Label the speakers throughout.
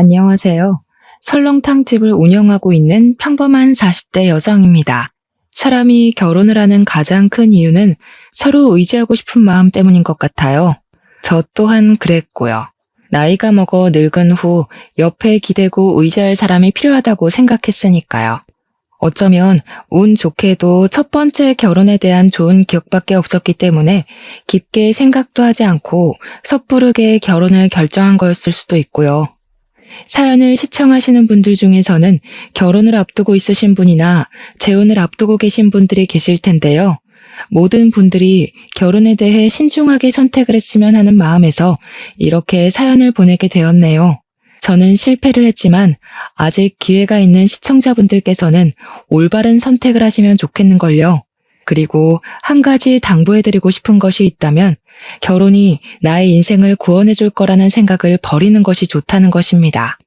Speaker 1: 안녕하세요. 설렁탕집을 운영하고 있는 평범한 40대 여성입니다. 사람이 결혼을 하는 가장 큰 이유는 서로 의지하고 싶은 마음 때문인 것 같아요. 저 또한 그랬고요. 나이가 먹어 늙은 후 옆에 기대고 의지할 사람이 필요하다고 생각했으니까요. 어쩌면 운 좋게도 첫 번째 결혼에 대한 좋은 기억밖에 없었기 때문에 깊게 생각도 하지 않고 섣부르게 결혼을 결정한 거였을 수도 있고요. 사연을 시청하시는 분들 중에서는 결혼을 앞두고 있으신 분이나 재혼을 앞두고 계신 분들이 계실 텐데요. 모든 분들이 결혼에 대해 신중하게 선택을 했으면 하는 마음에서 이렇게 사연을 보내게 되었네요. 저는 실패를 했지만 아직 기회가 있는 시청자분들께서는 올바른 선택을 하시면 좋겠는걸요. 그리고 한 가지 당부해드리고 싶은 것이 있다면 결혼이 나의 인생을 구원해 줄 거라는 생각을 버리는 것이 좋다는 것입니다.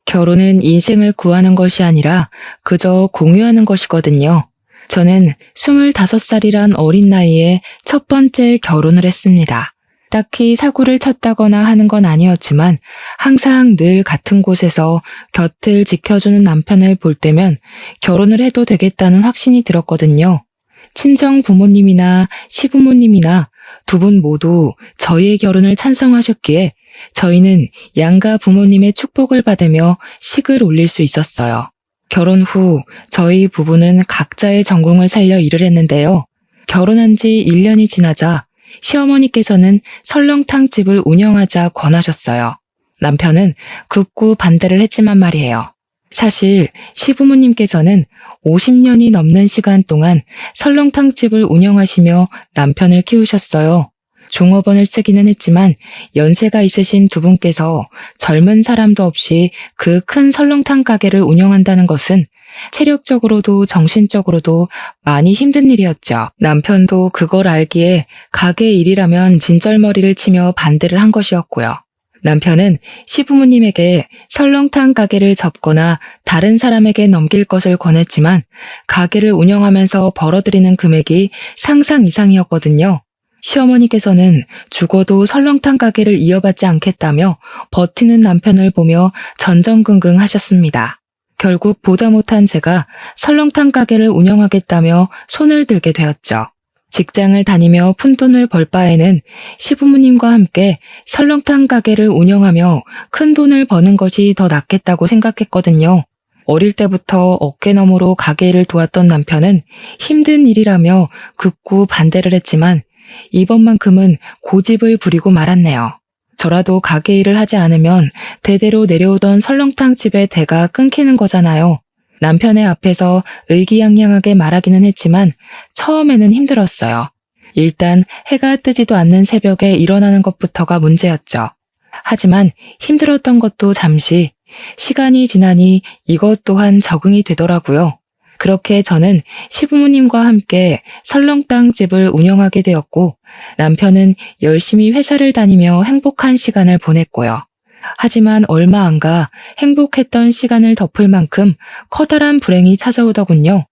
Speaker 1: 결혼은 인생을 구하는 것이 아니라 그저 공유하는 것이거든요. 저는 25살이란 어린 나이에 첫 번째 결혼을 했습니다. 딱히 사고를 쳤다거나 하는 건 아니었지만 항상 늘 같은 곳에서 곁을 지켜주는 남편을 볼 때면 결혼을 해도 되겠다는 확신이 들었거든요. 친정 부모님이나 시부모님이나 두 분 모두 저희의 결혼을 찬성하셨기에 저희는 양가 부모님의 축복을 받으며 식을 올릴 수 있었어요. 결혼 후 저희 부부는 각자의 전공을 살려 일을 했는데요. 결혼한 지 1년이 지나자 시어머니께서는 설렁탕집을 운영하자 권하셨어요. 남편은 극구 반대를 했지만 말이에요. 사실 시부모님께서는 50년이 넘는 시간 동안 설렁탕집을 운영하시며 남편을 키우셨어요. 종업원을 쓰기는 했지만 연세가 있으신 두 분께서 젊은 사람도 없이 그 큰 설렁탕 가게를 운영한다는 것은 체력적으로도 정신적으로도 많이 힘든 일이었죠. 남편도 그걸 알기에 가게 일이라면 진절머리를 치며 반대를 한 것이었고요. 남편은 시부모님에게 설렁탕 가게를 접거나 다른 사람에게 넘길 것을 권했지만 가게를 운영하면서 벌어들이는 금액이 상상 이상이었거든요. 시어머니께서는 죽어도 설렁탕 가게를 이어받지 않겠다며 버티는 남편을 보며 전전긍긍 하셨습니다. 결국 보다 못한 제가 설렁탕 가게를 운영하겠다며 손을 들게 되었죠. 직장을 다니며 푼돈을 벌 바에는 시부모님과 함께 설렁탕 가게를 운영하며 큰 돈을 버는 것이 더 낫겠다고 생각했거든요. 어릴 때부터 어깨너머로 가게 일을 도왔던 남편은 힘든 일이라며 극구 반대를 했지만 이번만큼은 고집을 부리고 말았네요. 저라도 가게 일을 하지 않으면 대대로 내려오던 설렁탕 집의 대가 끊기는 거잖아요. 남편의 앞에서 의기양양하게 말하기는 했지만 처음에는 힘들었어요. 일단 해가 뜨지도 않는 새벽에 일어나는 것부터가 문제였죠. 하지만 힘들었던 것도 잠시, 시간이 지나니 이것 또한 적응이 되더라고요. 그렇게 저는 시부모님과 함께 설렁탕 집을 운영하게 되었고 남편은 열심히 회사를 다니며 행복한 시간을 보냈고요. 하지만 얼마 안 가 행복했던 시간을 덮을 만큼 커다란 불행이 찾아오더군요.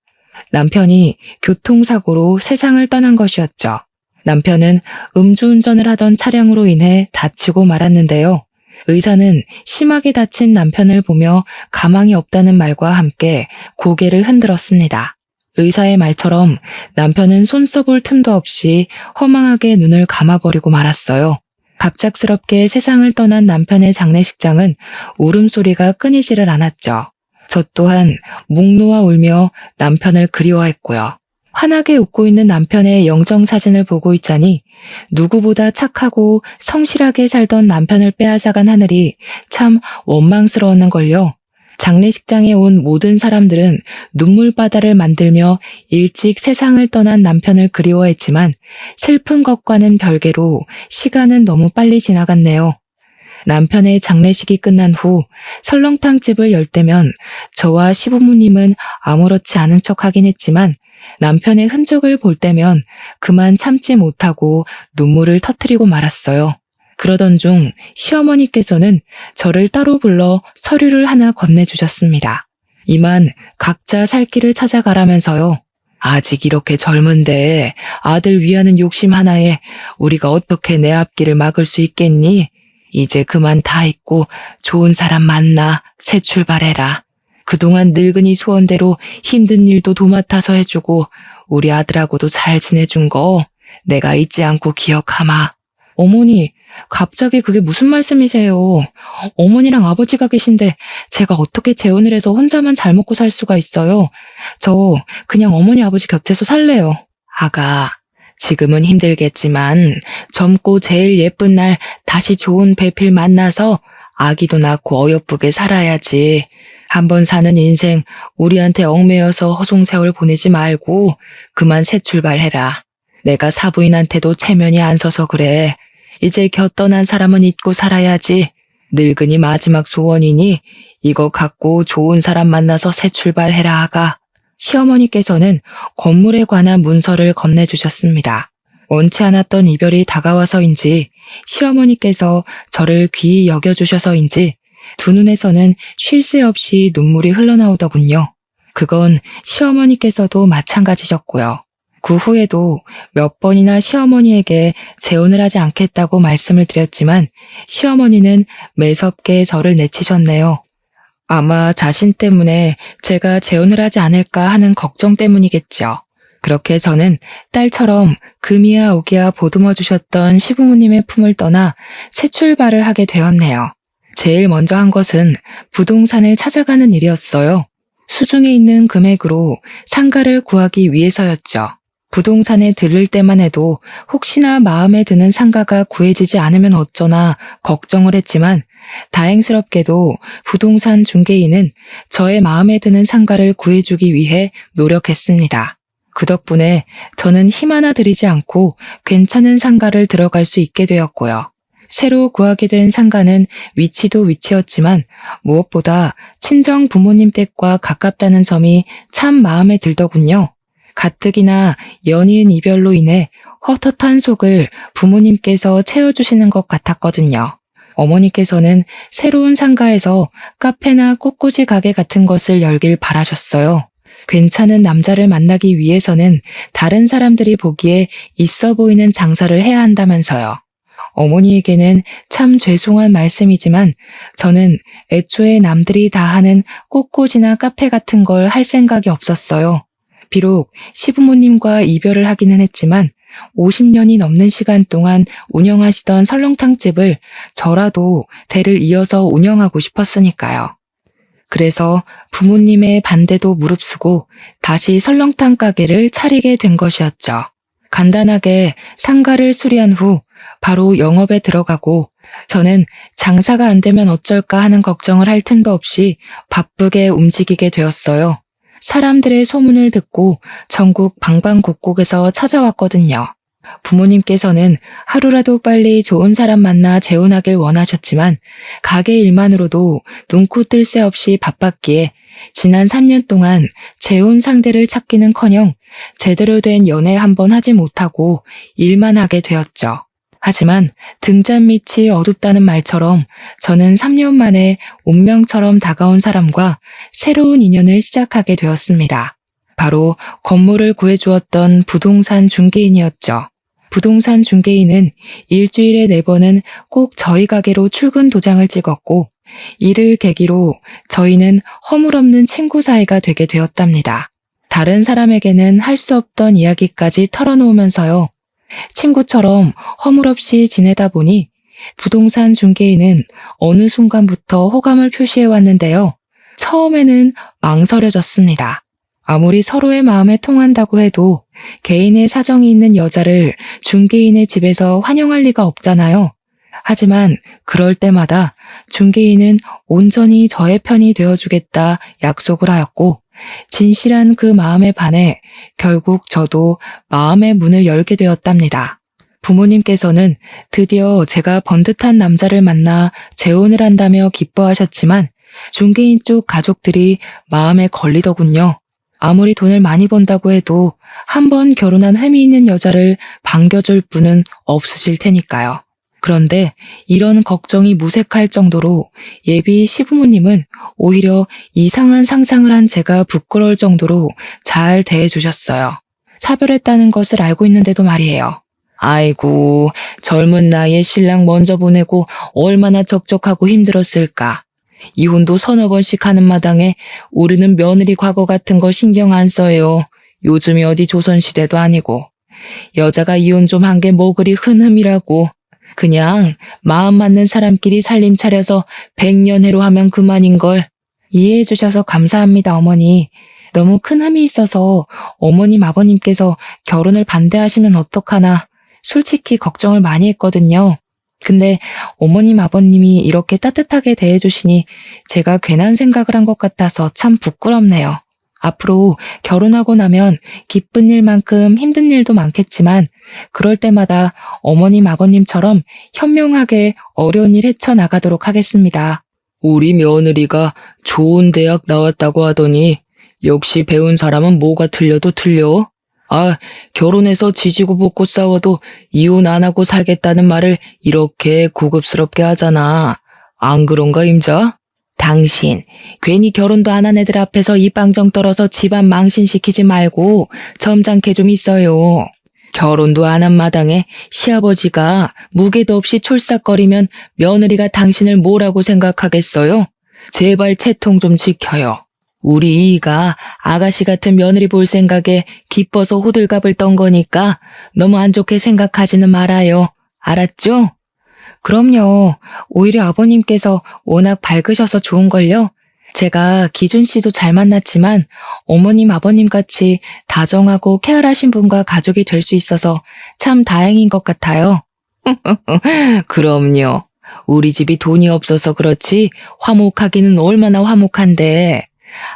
Speaker 1: 남편이 교통사고로 세상을 떠난 것이었죠. 남편은 음주운전을 하던 차량으로 인해 다치고 말았는데요. 의사는 심하게 다친 남편을 보며 가망이 없다는 말과 함께 고개를 흔들었습니다. 의사의 말처럼 남편은 손 써볼 틈도 없이 허망하게 눈을 감아버리고 말았어요. 갑작스럽게 세상을 떠난 남편의 장례식장은 울음소리가 끊이지를 않았죠. 저 또한 목 놓아 울며 남편을 그리워했고요. 환하게 웃고 있는 남편의 영정사진을 보고 있자니 누구보다 착하고 성실하게 살던 남편을 빼앗아간 하늘이 참 원망스러웠는걸요. 장례식장에 온 모든 사람들은 눈물바다를 만들며 일찍 세상을 떠난 남편을 그리워했지만 슬픈 것과는 별개로 시간은 너무 빨리 지나갔네요. 남편의 장례식이 끝난 후 설렁탕집을 열 때면 저와 시부모님은 아무렇지 않은 척하긴 했지만 남편의 흔적을 볼 때면 그만 참지 못하고 눈물을 터뜨리고 말았어요. 그러던 중 시어머니께서는 저를 따로 불러 서류를 하나 건네주셨습니다. 이만 각자 살 길을 찾아가라면서요. 아직 이렇게 젊은데 아들 위하는 욕심 하나에 우리가 어떻게 내 앞길을 막을 수 있겠니? 이제 그만 다 잊고 좋은 사람 만나 새 출발해라. 그동안 늙은이 소원대로 힘든 일도 도맡아서 해주고 우리 아들하고도 잘 지내준 거 내가 잊지 않고 기억하마. 어머니, 갑자기 그게 무슨 말씀이세요? 어머니랑 아버지가 계신데 제가 어떻게 재혼을 해서 혼자만 잘 먹고 살 수가 있어요? 저 그냥 어머니 아버지 곁에서 살래요. 아가, 지금은 힘들겠지만 젊고 제일 예쁜 날 다시 좋은 배필 만나서 아기도 낳고 어여쁘게 살아야지. 한번 사는 인생 우리한테 얽매여서 허송세월 보내지 말고 그만 새 출발해라. 내가 사부인한테도 체면이 안 서서 그래. 이제 곁 떠난 사람은 잊고 살아야지. 늙은이 마지막 소원이니 이거 갖고 좋은 사람 만나서 새 출발해라 아가. 시어머니께서는 건물에 관한 문서를 건네주셨습니다. 원치 않았던 이별이 다가와서인지 시어머니께서 저를 귀히 여겨주셔서인지 두 눈에서는 쉴 새 없이 눈물이 흘러나오더군요. 그건 시어머니께서도 마찬가지셨고요. 그 후에도 몇 번이나 시어머니에게 재혼을 하지 않겠다고 말씀을 드렸지만 시어머니는 매섭게 저를 내치셨네요. 아마 자신 때문에 제가 재혼을 하지 않을까 하는 걱정 때문이겠죠. 그렇게 저는 딸처럼 금이야 오기야 보듬어 주셨던 시부모님의 품을 떠나 새 출발을 하게 되었네요. 제일 먼저 한 것은 부동산을 찾아가는 일이었어요. 수중에 있는 금액으로 상가를 구하기 위해서였죠. 부동산에 들를 때만 해도 혹시나 마음에 드는 상가가 구해지지 않으면 어쩌나 걱정을 했지만 다행스럽게도 부동산 중개인은 저의 마음에 드는 상가를 구해주기 위해 노력했습니다. 그 덕분에 저는 힘 하나 들이지 않고 괜찮은 상가를 들어갈 수 있게 되었고요. 새로 구하게 된 상가는 위치도 위치였지만 무엇보다 친정 부모님 댁과 가깝다는 점이 참 마음에 들더군요. 가뜩이나 연이은 이별로 인해 헛헛한 속을 부모님께서 채워주시는 것 같았거든요. 어머니께서는 새로운 상가에서 카페나 꽃꽂이 가게 같은 것을 열길 바라셨어요. 괜찮은 남자를 만나기 위해서는 다른 사람들이 보기에 있어 보이는 장사를 해야 한다면서요. 어머니에게는 참 죄송한 말씀이지만 저는 애초에 남들이 다 하는 꽃꽂이나 카페 같은 걸 할 생각이 없었어요. 비록 시부모님과 이별을 하기는 했지만 50년이 넘는 시간 동안 운영하시던 설렁탕집을 저라도 대를 이어서 운영하고 싶었으니까요. 그래서 부모님의 반대도 무릅쓰고 다시 설렁탕 가게를 차리게 된 것이었죠. 간단하게 상가를 수리한 후 바로 영업에 들어가고 저는 장사가 안 되면 어쩔까 하는 걱정을 할 틈도 없이 바쁘게 움직이게 되었어요. 사람들의 소문을 듣고 전국 방방곡곡에서 찾아왔거든요. 부모님께서는 하루라도 빨리 좋은 사람 만나 재혼하길 원하셨지만 가게 일만으로도 눈코 뜰 새 없이 바빴기에 지난 3년 동안 재혼 상대를 찾기는커녕 제대로 된 연애 한 번 하지 못하고 일만 하게 되었죠. 하지만 등잔 밑이 어둡다는 말처럼 저는 3년 만에 운명처럼 다가온 사람과 새로운 인연을 시작하게 되었습니다. 바로 건물을 구해주었던 부동산 중개인이었죠. 부동산 중개인은 일주일에 4번은 꼭 저희 가게로 출근 도장을 찍었고 이를 계기로 저희는 허물없는 친구 사이가 되게 되었답니다. 다른 사람에게는 할 수 없던 이야기까지 털어놓으면서요. 친구처럼 허물없이 지내다 보니 부동산 중개인은 어느 순간부터 호감을 표시해 왔는데요. 처음에는 망설여졌습니다. 아무리 서로의 마음에 통한다고 해도 개인의 사정이 있는 여자를 중개인의 집에서 환영할 리가 없잖아요. 하지만 그럴 때마다 중개인은 온전히 저의 편이 되어주겠다 약속을 하였고 진실한 그 마음에 반해 결국 저도 마음의 문을 열게 되었답니다. 부모님께서는 드디어 제가 번듯한 남자를 만나 재혼을 한다며 기뻐하셨지만 중개인 쪽 가족들이 마음에 걸리더군요. 아무리 돈을 많이 번다고 해도 한 번 결혼한 흠이 있는 여자를 반겨줄 분은 없으실 테니까요. 그런데 이런 걱정이 무색할 정도로 예비 시부모님은 오히려 이상한 상상을 한 제가 부끄러울 정도로 잘 대해주셨어요. 차별했다는 것을 알고 있는데도 말이에요. 아이고, 젊은 나이에 신랑 먼저 보내고 얼마나 적적하고 힘들었을까. 이혼도 서너 번씩 하는 마당에 우리는 며느리 과거 같은 거 신경 안 써요. 요즘이 어디 조선시대도 아니고. 여자가 이혼 좀 한 게 뭐 그리 흔흠이라고. 그냥 마음 맞는 사람끼리 살림 차려서 백년해로 하면 그만인걸. 이해해 주셔서 감사합니다, 어머니. 너무 큰 흠이 있어서 어머님, 아버님께서 결혼을 반대하시면 어떡하나 솔직히 걱정을 많이 했거든요. 근데 어머님, 아버님이 이렇게 따뜻하게 대해주시니 제가 괜한 생각을 한 것 같아서 참 부끄럽네요. 앞으로 결혼하고 나면 기쁜 일만큼 힘든 일도 많겠지만 그럴 때마다 어머님, 아버님처럼 현명하게 어려운 일 헤쳐나가도록 하겠습니다. 우리 며느리가 좋은 대학 나왔다고 하더니 역시 배운 사람은 뭐가 틀려도 틀려. 아, 결혼해서 지지고 볶고 싸워도 이혼 안 하고 살겠다는 말을 이렇게 고급스럽게 하잖아. 안 그런가, 임자? 당신, 괜히 결혼도 안 한 애들 앞에서 입방정 떨어서 집안 망신시키지 말고 점잖게 좀 있어요. 결혼도 안 한 마당에 시아버지가 무게도 없이 촐싹거리면 며느리가 당신을 뭐라고 생각하겠어요? 제발 채통 좀 지켜요. 우리 이이가 아가씨 같은 며느리 볼 생각에 기뻐서 호들갑을 떤 거니까 너무 안 좋게 생각하지는 말아요. 알았죠? 그럼요. 오히려 아버님께서 워낙 밝으셔서 좋은걸요. 제가 기준 씨도 잘 만났지만 어머님, 아버님 같이 다정하고 쾌활하신 분과 가족이 될 수 있어서 참 다행인 것 같아요. 그럼요. 우리 집이 돈이 없어서 그렇지 화목하기는 얼마나 화목한데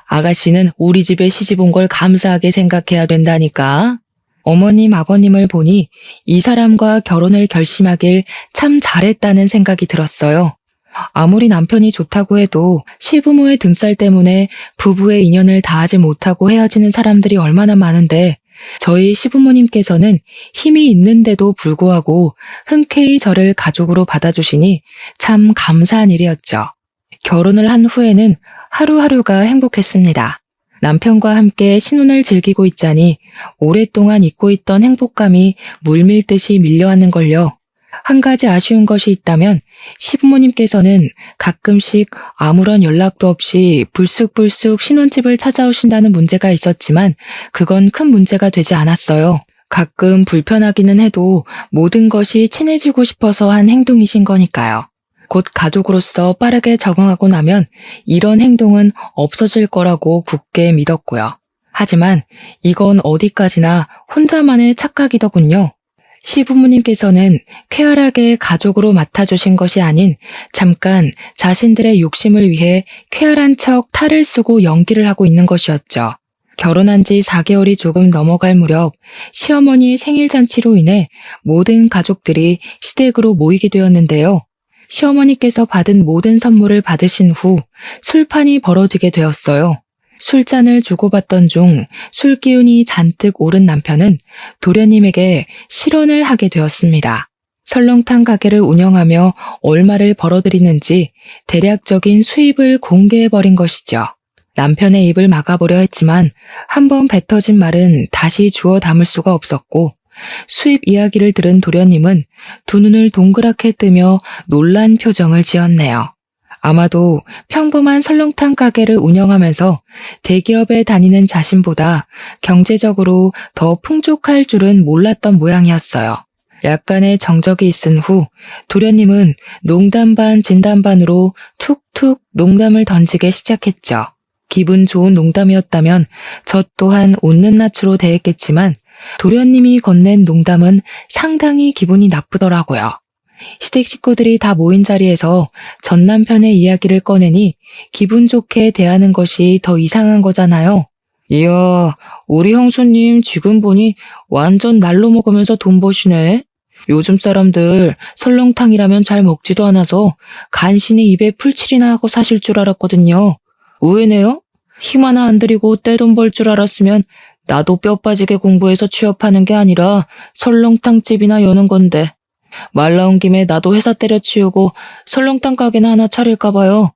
Speaker 1: 아가씨는 우리 집에 시집 온 걸 감사하게 생각해야 된다니까. 어머님, 아버님을 보니 이 사람과 결혼을 결심하길 참 잘했다는 생각이 들었어요. 아무리 남편이 좋다고 해도 시부모의 등살 때문에 부부의 인연을 다하지 못하고 헤어지는 사람들이 얼마나 많은데 저희 시부모님께서는 힘이 있는데도 불구하고 흔쾌히 저를 가족으로 받아주시니 참 감사한 일이었죠. 결혼을 한 후에는 하루하루가 행복했습니다. 남편과 함께 신혼을 즐기고 있자니 오랫동안 잊고 있던 행복감이 물밀듯이 밀려왔는걸요. 한 가지 아쉬운 것이 있다면 시부모님께서는 가끔씩 아무런 연락도 없이 불쑥불쑥 신혼집을 찾아오신다는 문제가 있었지만 그건 큰 문제가 되지 않았어요. 가끔 불편하기는 해도 모든 것이 친해지고 싶어서 한 행동이신 거니까요. 곧 가족으로서 빠르게 적응하고 나면 이런 행동은 없어질 거라고 굳게 믿었고요. 하지만 이건 어디까지나 혼자만의 착각이더군요. 시부모님께서는 쾌활하게 가족으로 맡아주신 것이 아닌 잠깐 자신들의 욕심을 위해 쾌활한 척 탈을 쓰고 연기를 하고 있는 것이었죠. 결혼한 지 4개월이 조금 넘어갈 무렵 시어머니의 생일잔치로 인해 모든 가족들이 시댁으로 모이게 되었는데요. 시어머니께서 받은 모든 선물을 받으신 후 술판이 벌어지게 되었어요. 술잔을 주고받던 중 술 기운이 잔뜩 오른 남편은 도련님에게 실언을 하게 되었습니다. 설렁탕 가게를 운영하며 얼마를 벌어들이는지 대략적인 수입을 공개해버린 것이죠. 남편의 입을 막아보려 했지만 한번 뱉어진 말은 다시 주워 담을 수가 없었고 수입 이야기를 들은 도련님은 두 눈을 동그랗게 뜨며 놀란 표정을 지었네요. 아마도 평범한 설렁탕 가게를 운영하면서 대기업에 다니는 자신보다 경제적으로 더 풍족할 줄은 몰랐던 모양이었어요. 약간의 정적이 있은 후 도련님은 농담 반 진담 반으로 툭툭 농담을 던지기 시작했죠. 기분 좋은 농담이었다면 저 또한 웃는 낯으로 대했겠지만 도련님이 건넨 농담은 상당히 기분이 나쁘더라고요. 시댁 식구들이 다 모인 자리에서 전 남편의 이야기를 꺼내니 기분 좋게 대하는 것이 더 이상한 거잖아요. 이야, 우리 형수님 지금 보니 완전 날로 먹으면서 돈 버시네. 요즘 사람들 설렁탕이라면 잘 먹지도 않아서 간신히 입에 풀칠이나 하고 사실 줄 알았거든요. 의외네요. 힘 하나 안 들이고 떼돈 벌 줄 알았으면 나도 뼈 빠지게 공부해서 취업하는 게 아니라 설렁탕집이나 여는 건데. 말 나온 김에 나도 회사 때려치우고 설렁탕 가게나 하나 차릴까 봐요.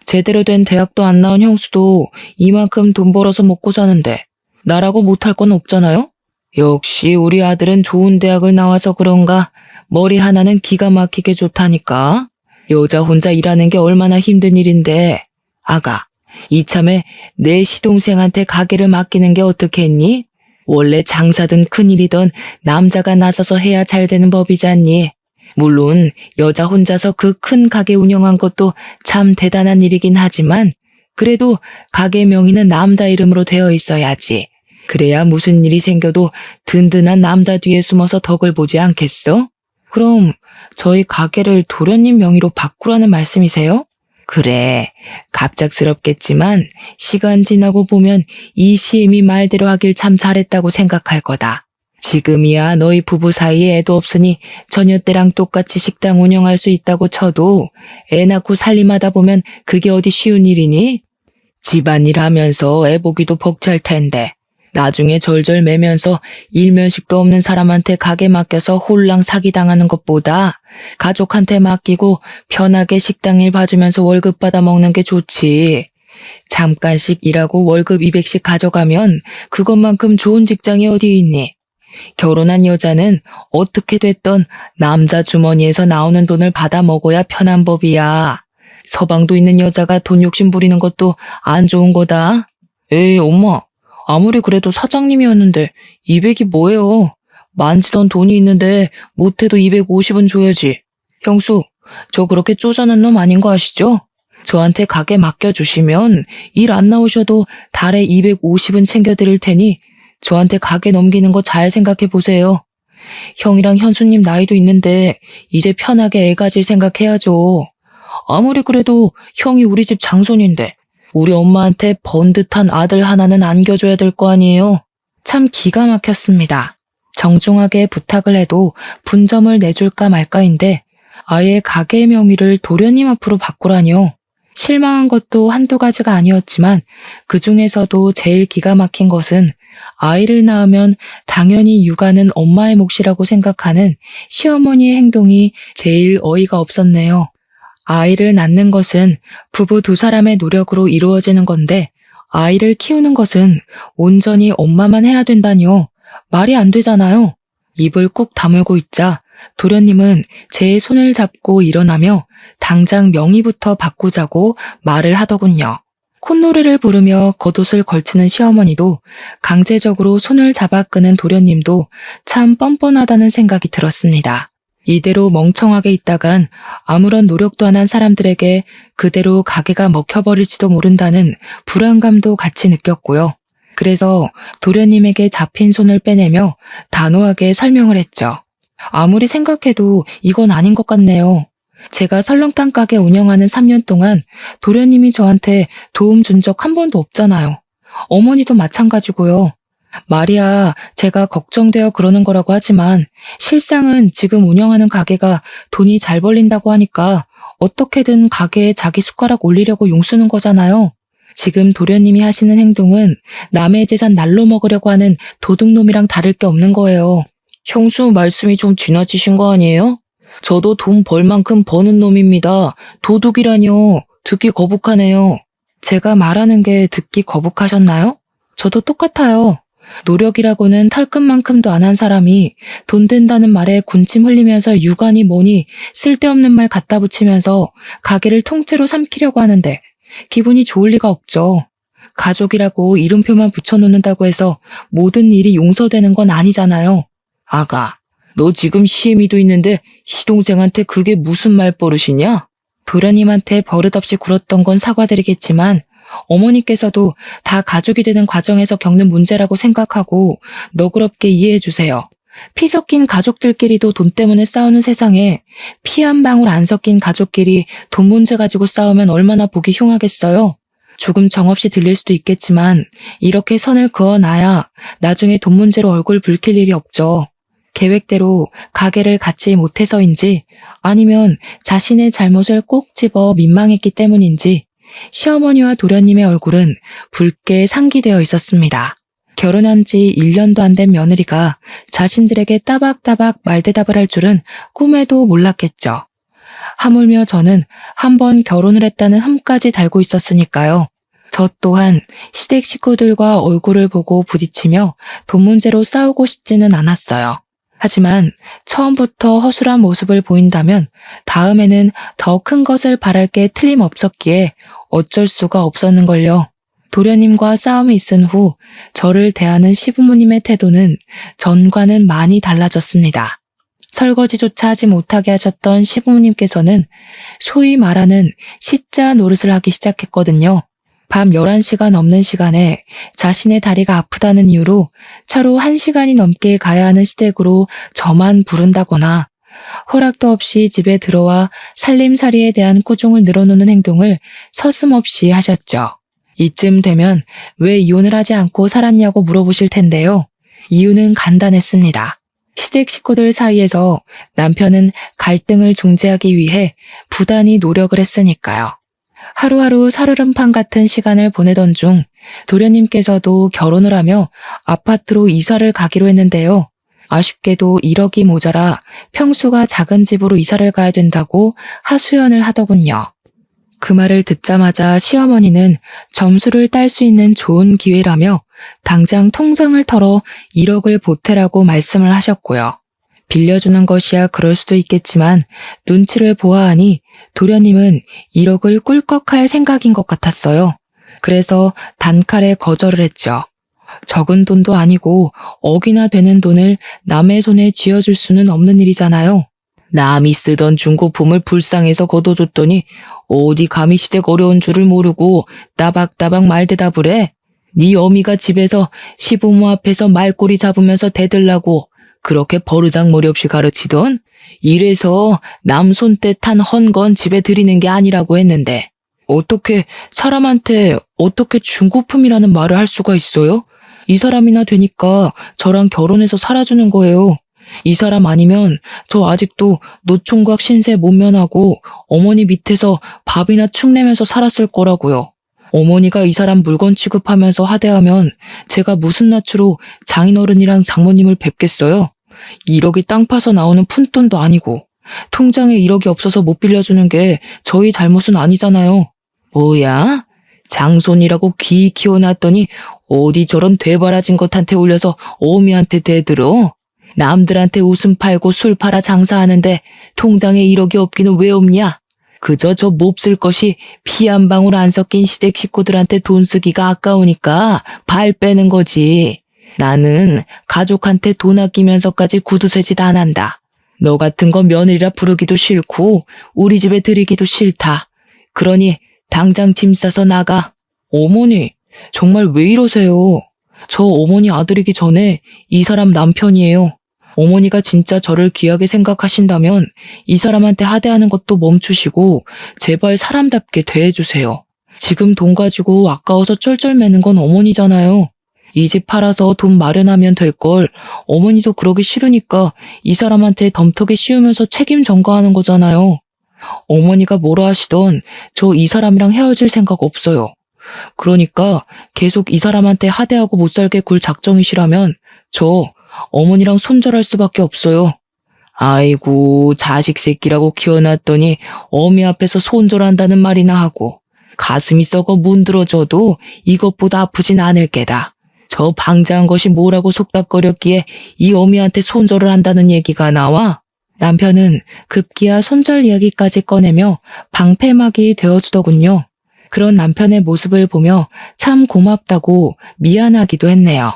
Speaker 1: 제대로 된 대학도 안 나온 형수도 이만큼 돈 벌어서 먹고 사는데 나라고 못할 건 없잖아요? 역시 우리 아들은 좋은 대학을 나와서 그런가 머리 하나는 기가 막히게 좋다니까. 여자 혼자 일하는 게 얼마나 힘든 일인데. 아가, 이참에 내 시동생한테 가게를 맡기는 게 어떻겠니? 원래 장사든 큰일이든 남자가 나서서 해야 잘 되는 법이잖니. 물론 여자 혼자서 그 큰 가게 운영한 것도 참 대단한 일이긴 하지만 그래도 가게 명의는 남자 이름으로 되어 있어야지. 그래야 무슨 일이 생겨도 든든한 남자 뒤에 숨어서 덕을 보지 않겠어? 그럼 저희 가게를 도련님 명의로 바꾸라는 말씀이세요? 그래, 갑작스럽겠지만 시간 지나고 보면 이 시엠이 말대로 하길 참 잘했다고 생각할 거다. 지금이야 너희 부부 사이에 애도 없으니 처녀 때랑 똑같이 식당 운영할 수 있다고 쳐도 애 낳고 살림하다 보면 그게 어디 쉬운 일이니? 집안일 하면서 애 보기도 벅찰 텐데 나중에 절절 매면서 일면식도 없는 사람한테 가게 맡겨서 홀랑 사기당하는 것보다 가족한테 맡기고 편하게 식당 일 봐주면서 월급 받아 먹는 게 좋지. 잠깐씩 일하고 월급 200씩 가져가면 그것만큼 좋은 직장이 어디 있니? 결혼한 여자는 어떻게 됐던 남자 주머니에서 나오는 돈을 받아 먹어야 편한 법이야. 서방도 있는 여자가 돈 욕심 부리는 것도 안 좋은 거다. 에이, 엄마. 아무리 그래도 사장님이었는데 200이 뭐예요? 만지던 돈이 있는데 못해도 250은 줘야지. 형수, 저 그렇게 쪼잔한 놈 아닌 거 아시죠? 저한테 가게 맡겨주시면 일 안 나오셔도 달에 250은 챙겨드릴 테니 저한테 가게 넘기는 거 잘 생각해 보세요. 형이랑 현수님 나이도 있는데 이제 편하게 애 가질 생각해야죠. 아무리 그래도 형이 우리 집 장손인데 우리 엄마한테 번듯한 아들 하나는 안겨줘야 될 거 아니에요. 참 기가 막혔습니다. 정중하게 부탁을 해도 분점을 내줄까 말까인데 아예 가게 명의를 도련님 앞으로 바꾸라니요. 실망한 것도 한두 가지가 아니었지만 그 중에서도 제일 기가 막힌 것은 아이를 낳으면 당연히 육아는 엄마의 몫이라고 생각하는 시어머니의 행동이 제일 어이가 없었네요. 아이를 낳는 것은 부부 두 사람의 노력으로 이루어지는 건데 아이를 키우는 것은 온전히 엄마만 해야 된다니요. 말이 안 되잖아요. 입을 꾹 다물고 있자 도련님은 제 손을 잡고 일어나며 당장 명의부터 바꾸자고 말을 하더군요. 콧노래를 부르며 겉옷을 걸치는 시어머니도 강제적으로 손을 잡아 끄는 도련님도 참 뻔뻔하다는 생각이 들었습니다. 이대로 멍청하게 있다간 아무런 노력도 안 한 사람들에게 그대로 가게가 먹혀버릴지도 모른다는 불안감도 같이 느꼈고요. 그래서 도련님에게 잡힌 손을 빼내며 단호하게 설명을 했죠. 아무리 생각해도 이건 아닌 것 같네요. 제가 설렁탕 가게 운영하는 3년 동안 도련님이 저한테 도움 준 적 한 번도 없잖아요. 어머니도 마찬가지고요. 말이야, 제가 걱정되어 그러는 거라고 하지만 실상은 지금 운영하는 가게가 돈이 잘 벌린다고 하니까 어떻게든 가게에 자기 숟가락 올리려고 용쓰는 거잖아요. 지금 도련님이 하시는 행동은 남의 재산 날로 먹으려고 하는 도둑놈이랑 다를 게 없는 거예요. 형수 말씀이 좀 지나치신 거 아니에요? 저도 돈 벌 만큼 버는 놈입니다. 도둑이라뇨. 듣기 거북하네요. 제가 말하는 게 듣기 거북하셨나요? 저도 똑같아요. 노력이라고는 털끝만큼도 안 한 사람이 돈 된다는 말에 군침 흘리면서 육아니 뭐니 쓸데없는 말 갖다 붙이면서 가게를 통째로 삼키려고 하는데 기분이 좋을 리가 없죠. 가족이라고 이름표만 붙여놓는다고 해서 모든 일이 용서되는 건 아니잖아요. 아가, 너 지금 시애미도 있는데 시동생한테 그게 무슨 말버릇이냐? 도련님한테 버릇없이 굴었던 건 사과드리겠지만 어머니께서도 다 가족이 되는 과정에서 겪는 문제라고 생각하고 너그럽게 이해해 주세요. 피 섞인 가족들끼리도 돈 때문에 싸우는 세상에 피 한 방울 안 섞인 가족끼리 돈 문제 가지고 싸우면 얼마나 보기 흉하겠어요. 조금 정없이 들릴 수도 있겠지만 이렇게 선을 그어놔야 나중에 돈 문제로 얼굴 붉힐 일이 없죠. 계획대로 가게를 갖지 못해서인지 아니면 자신의 잘못을 꼭 집어 민망했기 때문인지 시어머니와 도련님의 얼굴은 붉게 상기되어 있었습니다. 결혼한 지 1년도 안 된 며느리가 자신들에게 따박따박 말대답을 할 줄은 꿈에도 몰랐겠죠. 하물며 저는 한 번 결혼을 했다는 흠까지 달고 있었으니까요. 저 또한 시댁 식구들과 얼굴을 보고 부딪히며 돈 문제로 싸우고 싶지는 않았어요. 하지만 처음부터 허술한 모습을 보인다면 다음에는 더 큰 것을 바랄 게 틀림없었기에 어쩔 수가 없었는걸요. 도련님과 싸움이 있은 후 저를 대하는 시부모님의 태도는 전과는 많이 달라졌습니다. 설거지조차 하지 못하게 하셨던 시부모님께서는 소위 말하는 시자 노릇을 하기 시작했거든요. 밤 11시가 넘는 시간에 자신의 다리가 아프다는 이유로 차로 1시간이 넘게 가야 하는 시댁으로 저만 부른다거나 허락도 없이 집에 들어와 살림살이에 대한 꾸중을 늘어놓는 행동을 서슴없이 하셨죠. 이쯤 되면 왜 이혼을 하지 않고 살았냐고 물어보실 텐데요. 이유는 간단했습니다. 시댁 식구들 사이에서 남편은 갈등을 중재하기 위해 부단히 노력을 했으니까요. 하루하루 살얼음판 같은 시간을 보내던 중 도련님께서도 결혼을 하며 아파트로 이사를 가기로 했는데요. 아쉽게도 1억이 모자라 평수가 작은 집으로 이사를 가야 된다고 하소연을 하더군요. 그 말을 듣자마자 시어머니는 점수를 딸 수 있는 좋은 기회라며 당장 통장을 털어 1억을 보태라고 말씀을 하셨고요. 빌려주는 것이야 그럴 수도 있겠지만 눈치를 보아하니 도련님은 1억을 꿀꺽할 생각인 것 같았어요. 그래서 단칼에 거절을 했죠. 적은 돈도 아니고 억이나 되는 돈을 남의 손에 쥐어줄 수는 없는 일이잖아요. 남이 쓰던 중고품을 불쌍해서 걷어줬더니 어디 감히 시댁 어려운 줄을 모르고 따박따박 말대답을 해. 네 어미가 집에서 시부모 앞에서 말꼬리 잡으면서 대들라고 그렇게 버르장머리 없이 가르치던? 이래서 남 손때 탄 헌건 집에 들이는 게 아니라고 했는데 어떻게 사람한테 어떻게 중고품이라는 말을 할 수가 있어요? 이 사람이나 되니까 저랑 결혼해서 살아주는 거예요. 이 사람 아니면 저 아직도 노총각 신세 못 면하고 어머니 밑에서 밥이나 축 내면서 살았을 거라고요. 어머니가 이 사람 물건 취급하면서 하대하면 제가 무슨 낯으로 장인어른이랑 장모님을 뵙겠어요? 1억이 땅 파서 나오는 푼돈도 아니고 통장에 1억이 없어서 못 빌려주는 게 저희 잘못은 아니잖아요. 뭐야? 장손이라고 귀 키워놨더니 어디 저런 되바라진 것한테 올려서 어미한테 대들어? 남들한테 웃음 팔고 술 팔아 장사하는데 통장에 1억이 없기는 왜 없냐? 그저 저 몹쓸 것이 피 한 방울 안 섞인 시댁 식구들한테 돈 쓰기가 아까우니까 발 빼는 거지. 나는 가족한테 돈 아끼면서까지 구두쇠짓 안 한다. 너 같은 거 며느리라 부르기도 싫고 우리 집에 들이기도 싫다. 그러니 당장 짐 싸서 나가. 어머니, 정말 왜 이러세요? 저 어머니 아들이기 전에 이 사람 남편이에요. 어머니가 진짜 저를 귀하게 생각하신다면 이 사람한테 하대하는 것도 멈추시고 제발 사람답게 대해주세요. 지금 돈 가지고 아까워서 쩔쩔매는 건 어머니잖아요. 이 집 팔아서 돈 마련하면 될 걸 어머니도 그러기 싫으니까 이 사람한테 덤터기 씌우면서 책임 전가하는 거잖아요. 어머니가 뭐라 하시던 저 이 사람이랑 헤어질 생각 없어요. 그러니까 계속 이 사람한테 하대하고 못 살게 굴 작정이시라면 저 어머니랑 손절할 수밖에 없어요. 아이고, 자식 새끼라고 키워놨더니 어미 앞에서 손절한다는 말이나 하고 가슴이 썩어 문드러져도 이것보다 아프진 않을 게다. 저 방자한 것이 뭐라고 속닥거렸기에 이 어미한테 손절을 한다는 얘기가 나와? 남편은 급기야 손절 이야기까지 꺼내며 방패막이 되어주더군요. 그런 남편의 모습을 보며 참 고맙다고 미안하기도 했네요.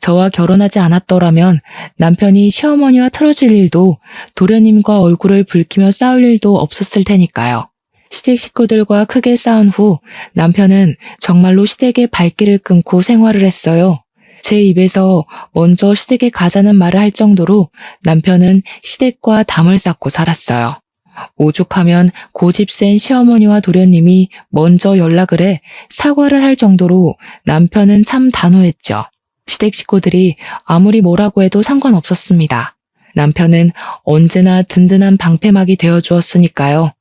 Speaker 1: 저와 결혼하지 않았더라면 남편이 시어머니와 틀어질 일도 도련님과 얼굴을 붉히며 싸울 일도 없었을 테니까요. 시댁 식구들과 크게 싸운 후 남편은 정말로 시댁의 발길을 끊고 생활을 했어요. 제 입에서 먼저 시댁에 가자는 말을 할 정도로 남편은 시댁과 담을 쌓고 살았어요. 오죽하면 고집 센 시어머니와 도련님이 먼저 연락을 해 사과를 할 정도로 남편은 참 단호했죠. 시댁 식구들이 아무리 뭐라고 해도 상관없었습니다. 남편은 언제나 든든한 방패막이 되어주었으니까요.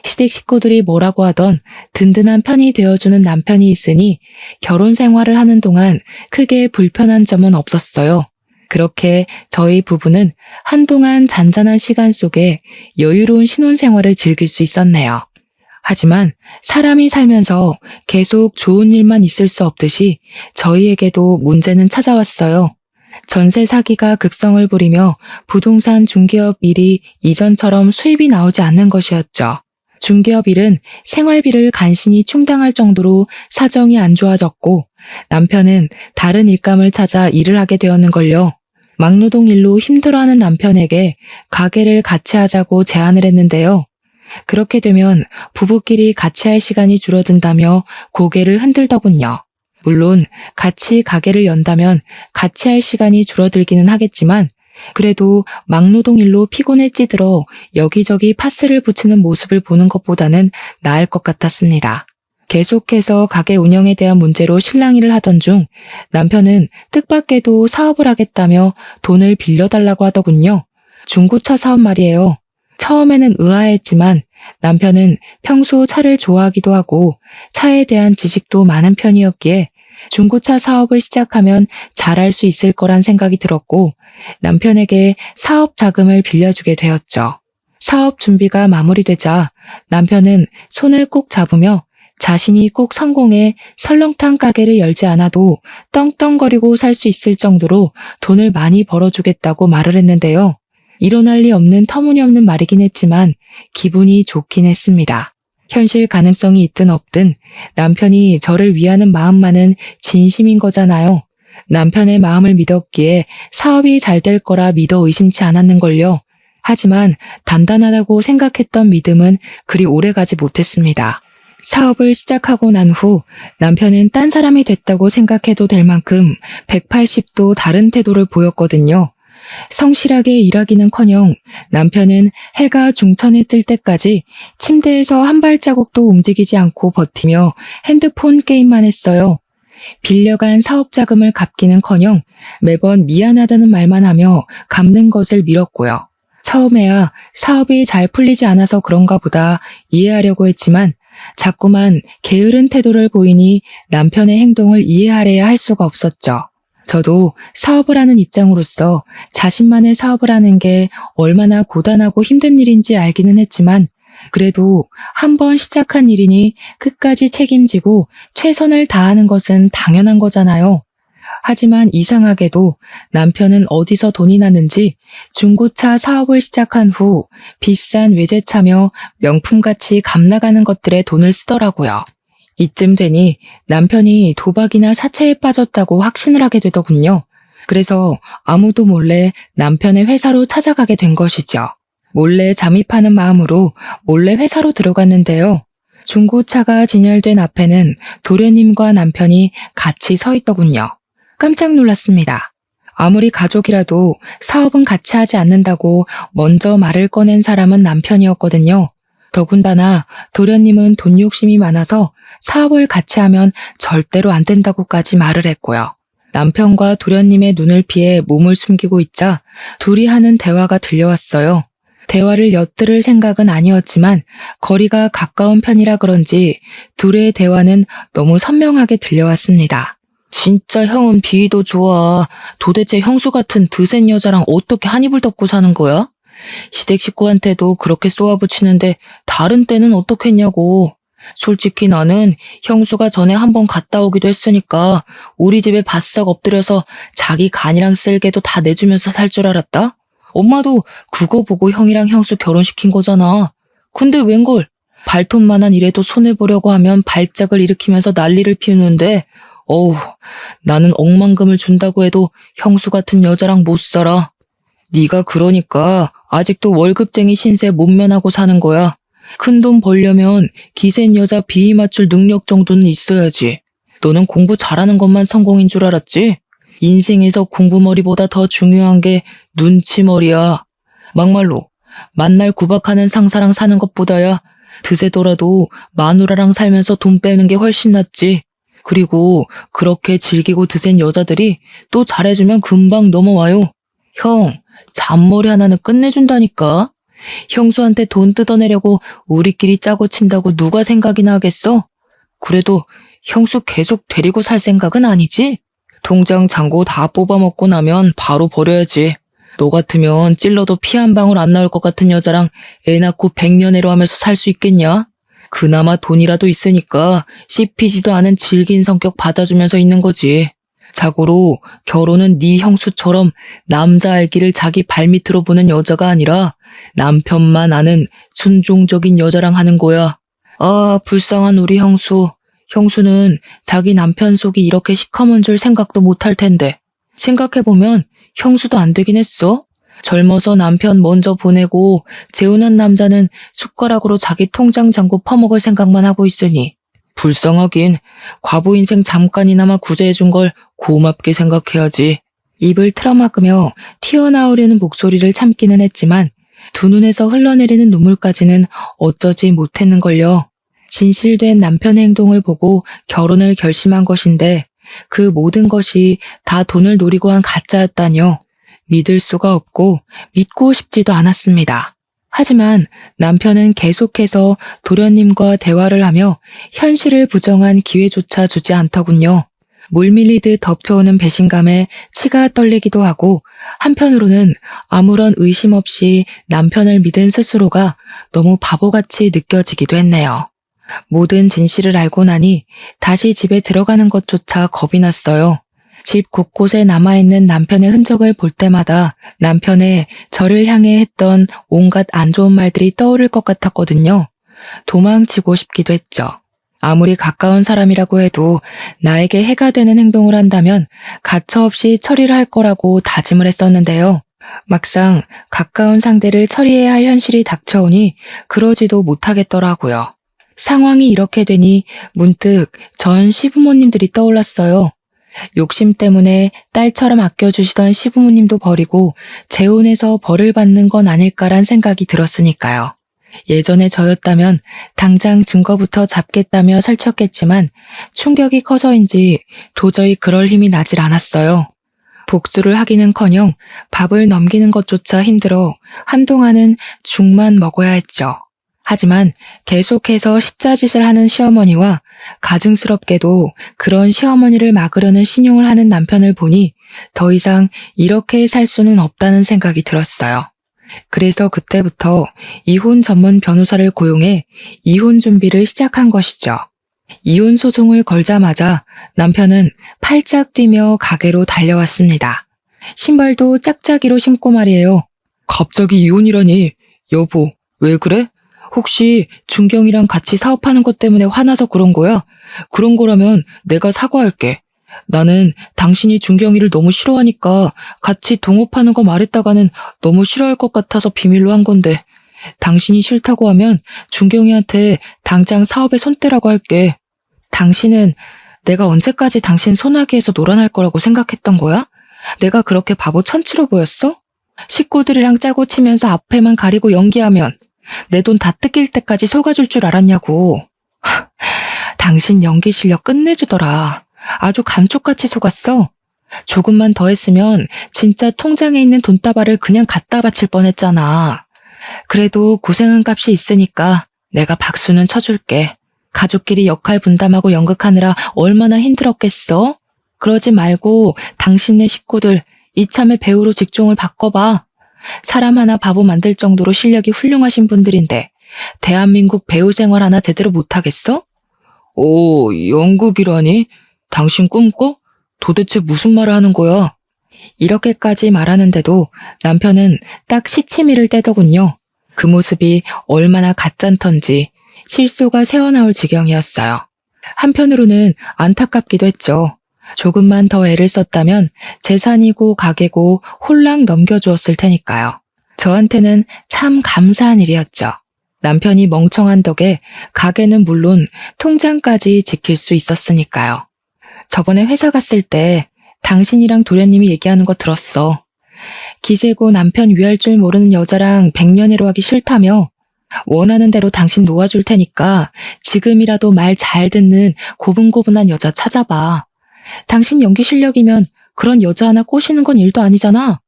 Speaker 1: 시댁 식구들이 뭐라고 하던 든든한 편이 되어주는 남편이 있으니 결혼 생활을 하는 동안 크게 불편한 점은 없었어요. 그렇게 저희 부부는 한동안 잔잔한 시간 속에 여유로운 신혼생활을 즐길 수 있었네요. 하지만 사람이 살면서 계속 좋은 일만 있을 수 없듯이 저희에게도 문제는 찾아왔어요. 전세 사기가 극성을 부리며 부동산 중개업 일이 이전처럼 수입이 나오지 않는 것이었죠. 중개업 일은 생활비를 간신히 충당할 정도로 사정이 안 좋아졌고 남편은 다른 일감을 찾아 일을 하게 되었는걸요. 막노동 일로 힘들어하는 남편에게 가게를 같이 하자고 제안을 했는데요. 그렇게 되면 부부끼리 같이 할 시간이 줄어든다며 고개를 흔들더군요. 물론 같이 가게를 연다면 같이 할 시간이 줄어들기는 하겠지만 그래도 막노동 일로 피곤에 찌들어 여기저기 파스를 붙이는 모습을 보는 것보다는 나을 것 같았습니다. 계속해서 가게 운영에 대한 문제로 실랑이를 하던 중 남편은 뜻밖에도 사업을 하겠다며 돈을 빌려달라고 하더군요. 중고차 사업 말이에요. 처음에는 의아했지만 남편은 평소 차를 좋아하기도 하고 차에 대한 지식도 많은 편이었기에 중고차 사업을 시작하면 잘할 수 있을 거란 생각이 들었고 남편에게 사업 자금을 빌려주게 되었죠. 사업 준비가 마무리되자 남편은 손을 꼭 잡으며 자신이 꼭 성공해 설렁탕 가게를 열지 않아도 떵떵거리고 살 수 있을 정도로 돈을 많이 벌어주겠다고 말을 했는데요. 일어날 리 없는 터무니없는 말이긴 했지만 기분이 좋긴 했습니다. 현실 가능성이 있든 없든 남편이 저를 위하는 마음만은 진심인 거잖아요. 남편의 마음을 믿었기에 사업이 잘 될 거라 믿어 의심치 않았는걸요. 하지만 단단하다고 생각했던 믿음은 그리 오래가지 못했습니다. 사업을 시작하고 난 후 남편은 딴 사람이 됐다고 생각해도 될 만큼 180도 다른 태도를 보였거든요. 성실하게 일하기는커녕 남편은 해가 중천에 뜰 때까지 침대에서 한 발자국도 움직이지 않고 버티며 핸드폰 게임만 했어요. 빌려간 사업 자금을 갚기는커녕 매번 미안하다는 말만 하며 갚는 것을 미뤘고요. 처음에야 사업이 잘 풀리지 않아서 그런가 보다 이해하려고 했지만 자꾸만 게으른 태도를 보이니 남편의 행동을 이해하려야 할 수가 없었죠. 저도 사업을 하는 입장으로서 자신만의 사업을 하는 게 얼마나 고단하고 힘든 일인지 알기는 했지만 그래도 한번 시작한 일이니 끝까지 책임지고 최선을 다하는 것은 당연한 거잖아요. 하지만 이상하게도 남편은 어디서 돈이 났는지 중고차 사업을 시작한 후 비싼 외제차며 명품같이 값나가는 것들에 돈을 쓰더라고요. 이쯤 되니 남편이 도박이나 사채에 빠졌다고 확신을 하게 되더군요. 그래서 아무도 몰래 남편의 회사로 찾아가게 된 것이죠. 몰래 잠입하는 마음으로 몰래 회사로 들어갔는데요. 중고차가 진열된 앞에는 도련님과 남편이 같이 서 있더군요. 깜짝 놀랐습니다. 아무리 가족이라도 사업은 같이 하지 않는다고 먼저 말을 꺼낸 사람은 남편이었거든요. 더군다나 도련님은 돈 욕심이 많아서 사업을 같이 하면 절대로 안 된다고까지 말을 했고요. 남편과 도련님의 눈을 피해 몸을 숨기고 있자 둘이 하는 대화가 들려왔어요. 대화를 엿들을 생각은 아니었지만 거리가 가까운 편이라 그런지 둘의 대화는 너무 선명하게 들려왔습니다. 진짜 형은 비위도 좋아. 도대체 형수 같은 드센 여자랑 어떻게 한 입을 덮고 사는 거야? 시댁 식구한테도 그렇게 쏘아붙이는데 다른 때는 어떻겠냐고. 솔직히 나는 형수가 전에 한번 갔다 오기도 했으니까 우리 집에 바싹 엎드려서 자기 간이랑 쓸개도 다 내주면서 살 줄 알았다? 엄마도 그거 보고 형이랑 형수 결혼시킨 거잖아. 근데 웬걸? 발톱만한 일에도 손해보려고 하면 발작을 일으키면서 난리를 피우는데 어우, 나는 억만금을 준다고 해도 형수 같은 여자랑 못 살아. 네가 그러니까 아직도 월급쟁이 신세 못 면하고 사는 거야. 큰돈 벌려면 기센 여자 비위 맞출 능력 정도는 있어야지. 너는 공부 잘하는 것만 성공인 줄 알았지? 인생에서 공부머리보다 더 중요한 게 눈치머리야. 막말로 만날 구박하는 상사랑 사는 것보다야 드세더라도 마누라랑 살면서 돈 빼는 게 훨씬 낫지. 그리고 그렇게 즐기고 드센 여자들이 또 잘해주면 금방 넘어와요. 형, 잔머리 하나는 끝내준다니까. 형수한테 돈 뜯어내려고 우리끼리 짜고 친다고 누가 생각이나 하겠어? 그래도 형수 계속 데리고 살 생각은 아니지? 통장 잔고 다 뽑아먹고 나면 바로 버려야지. 너 같으면 찔러도 피 한 방울 안 나올 것 같은 여자랑 애 낳고 백년해로 하면서 살 수 있겠냐? 그나마 돈이라도 있으니까 씹히지도 않은 질긴 성격 받아주면서 있는 거지. 자고로 결혼은 네 형수처럼 남자 알기를 자기 발밑으로 보는 여자가 아니라 남편만 아는 순종적인 여자랑 하는 거야. 아, 불쌍한 우리 형수. 형수는 자기 남편 속이 이렇게 시커먼 줄 생각도 못할 텐데. 생각해보면 형수도 안 되긴 했어. 젊어서 남편 먼저 보내고 재혼한 남자는 숟가락으로 자기 통장 잔고 퍼먹을 생각만 하고 있으니. 불쌍하긴 과부 인생 잠깐이나마 구제해준 걸 고맙게 생각해야지. 입을 틀어막으며 튀어나오려는 목소리를 참기는 했지만 두 눈에서 흘러내리는 눈물까지는 어쩌지 못했는걸요. 진실된 남편의 행동을 보고 결혼을 결심한 것인데 그 모든 것이 다 돈을 노리고 한 가짜였다뇨. 믿을 수가 없고 믿고 싶지도 않았습니다. 하지만 남편은 계속해서 도련님과 대화를 하며 현실을 부정한 기회조차 주지 않더군요. 물밀리듯 덮쳐오는 배신감에 치가 떨리기도 하고 한편으로는 아무런 의심 없이 남편을 믿은 스스로가 너무 바보같이 느껴지기도 했네요. 모든 진실을 알고 나니 다시 집에 들어가는 것조차 겁이 났어요. 집 곳곳에 남아있는 남편의 흔적을 볼 때마다 남편의 저를 향해 했던 온갖 안 좋은 말들이 떠오를 것 같았거든요. 도망치고 싶기도 했죠. 아무리 가까운 사람이라고 해도 나에게 해가 되는 행동을 한다면 가차없이 처리를 할 거라고 다짐을 했었는데요. 막상 가까운 상대를 처리해야 할 현실이 닥쳐오니 그러지도 못하겠더라고요. 상황이 이렇게 되니 문득 전 시부모님들이 떠올랐어요. 욕심 때문에 딸처럼 아껴주시던 시부모님도 버리고 재혼해서 벌을 받는 건 아닐까란 생각이 들었으니까요. 예전에 저였다면 당장 증거부터 잡겠다며 설쳤겠지만 충격이 커서인지 도저히 그럴 힘이 나질 않았어요. 복수를 하기는커녕 밥을 넘기는 것조차 힘들어 한동안은 죽만 먹어야 했죠. 하지만 계속해서 시짜짓을 하는 시어머니와 가증스럽게도 그런 시어머니를 막으려는 신용을 하는 남편을 보니 더 이상 이렇게 살 수는 없다는 생각이 들었어요. 그래서 그때부터 이혼 전문 변호사를 고용해 이혼 준비를 시작한 것이죠. 이혼 소송을 걸자마자 남편은 팔짝 뛰며 가게로 달려왔습니다. 신발도 짝짝이로 신고 말이에요. 갑자기 이혼이라니. 여보, 왜 그래? 혹시 준경이랑 같이 사업하는 것 때문에 화나서 그런 거야? 그런 거라면 내가 사과할게. 나는 당신이 준경이를 너무 싫어하니까 같이 동업하는 거 말했다가는 너무 싫어할 것 같아서 비밀로 한 건데 당신이 싫다고 하면 준경이한테 당장 사업에 손 떼라고 할게. 당신은 내가 언제까지 당신 소나기에서 놀아날 거라고 생각했던 거야? 내가 그렇게 바보 천치로 보였어? 식구들이랑 짜고 치면서 앞에만 가리고 연기하면 내 돈 다 뜯길 때까지 속아줄 줄 알았냐고. 당신 연기 실력 끝내주더라. 아주 감쪽같이 속았어. 조금만 더 했으면 진짜 통장에 있는 돈다발을 그냥 갖다 바칠 뻔했잖아. 그래도 고생한 값이 있으니까 내가 박수는 쳐줄게. 가족끼리 역할 분담하고 연극하느라 얼마나 힘들었겠어? 그러지 말고 당신네 식구들 이참에 배우로 직종을 바꿔봐. 사람 하나 바보 만들 정도로 실력이 훌륭하신 분들인데 대한민국 배우 생활 하나 제대로 못하겠어? 오, 연극이라니? 당신 꿈꿔? 도대체 무슨 말을 하는 거야? 이렇게까지 말하는데도 남편은 딱 시치미를 떼더군요. 그 모습이 얼마나 가짠턴지 실소가 새어나올 지경이었어요. 한편으로는 안타깝기도 했죠. 조금만 더 애를 썼다면 재산이고 가게고 홀랑 넘겨주었을 테니까요. 저한테는 참 감사한 일이었죠. 남편이 멍청한 덕에 가게는 물론 통장까지 지킬 수 있었으니까요. 저번에 회사 갔을 때 당신이랑 도련님이 얘기하는 거 들었어. 기세고 남편 위할 줄 모르는 여자랑 백년해로 하기 싫다며 원하는 대로 당신 놓아줄 테니까 지금이라도 말 잘 듣는 고분고분한 여자 찾아봐. 당신 연기 실력이면 그런 여자 하나 꼬시는 건 일도 아니잖아.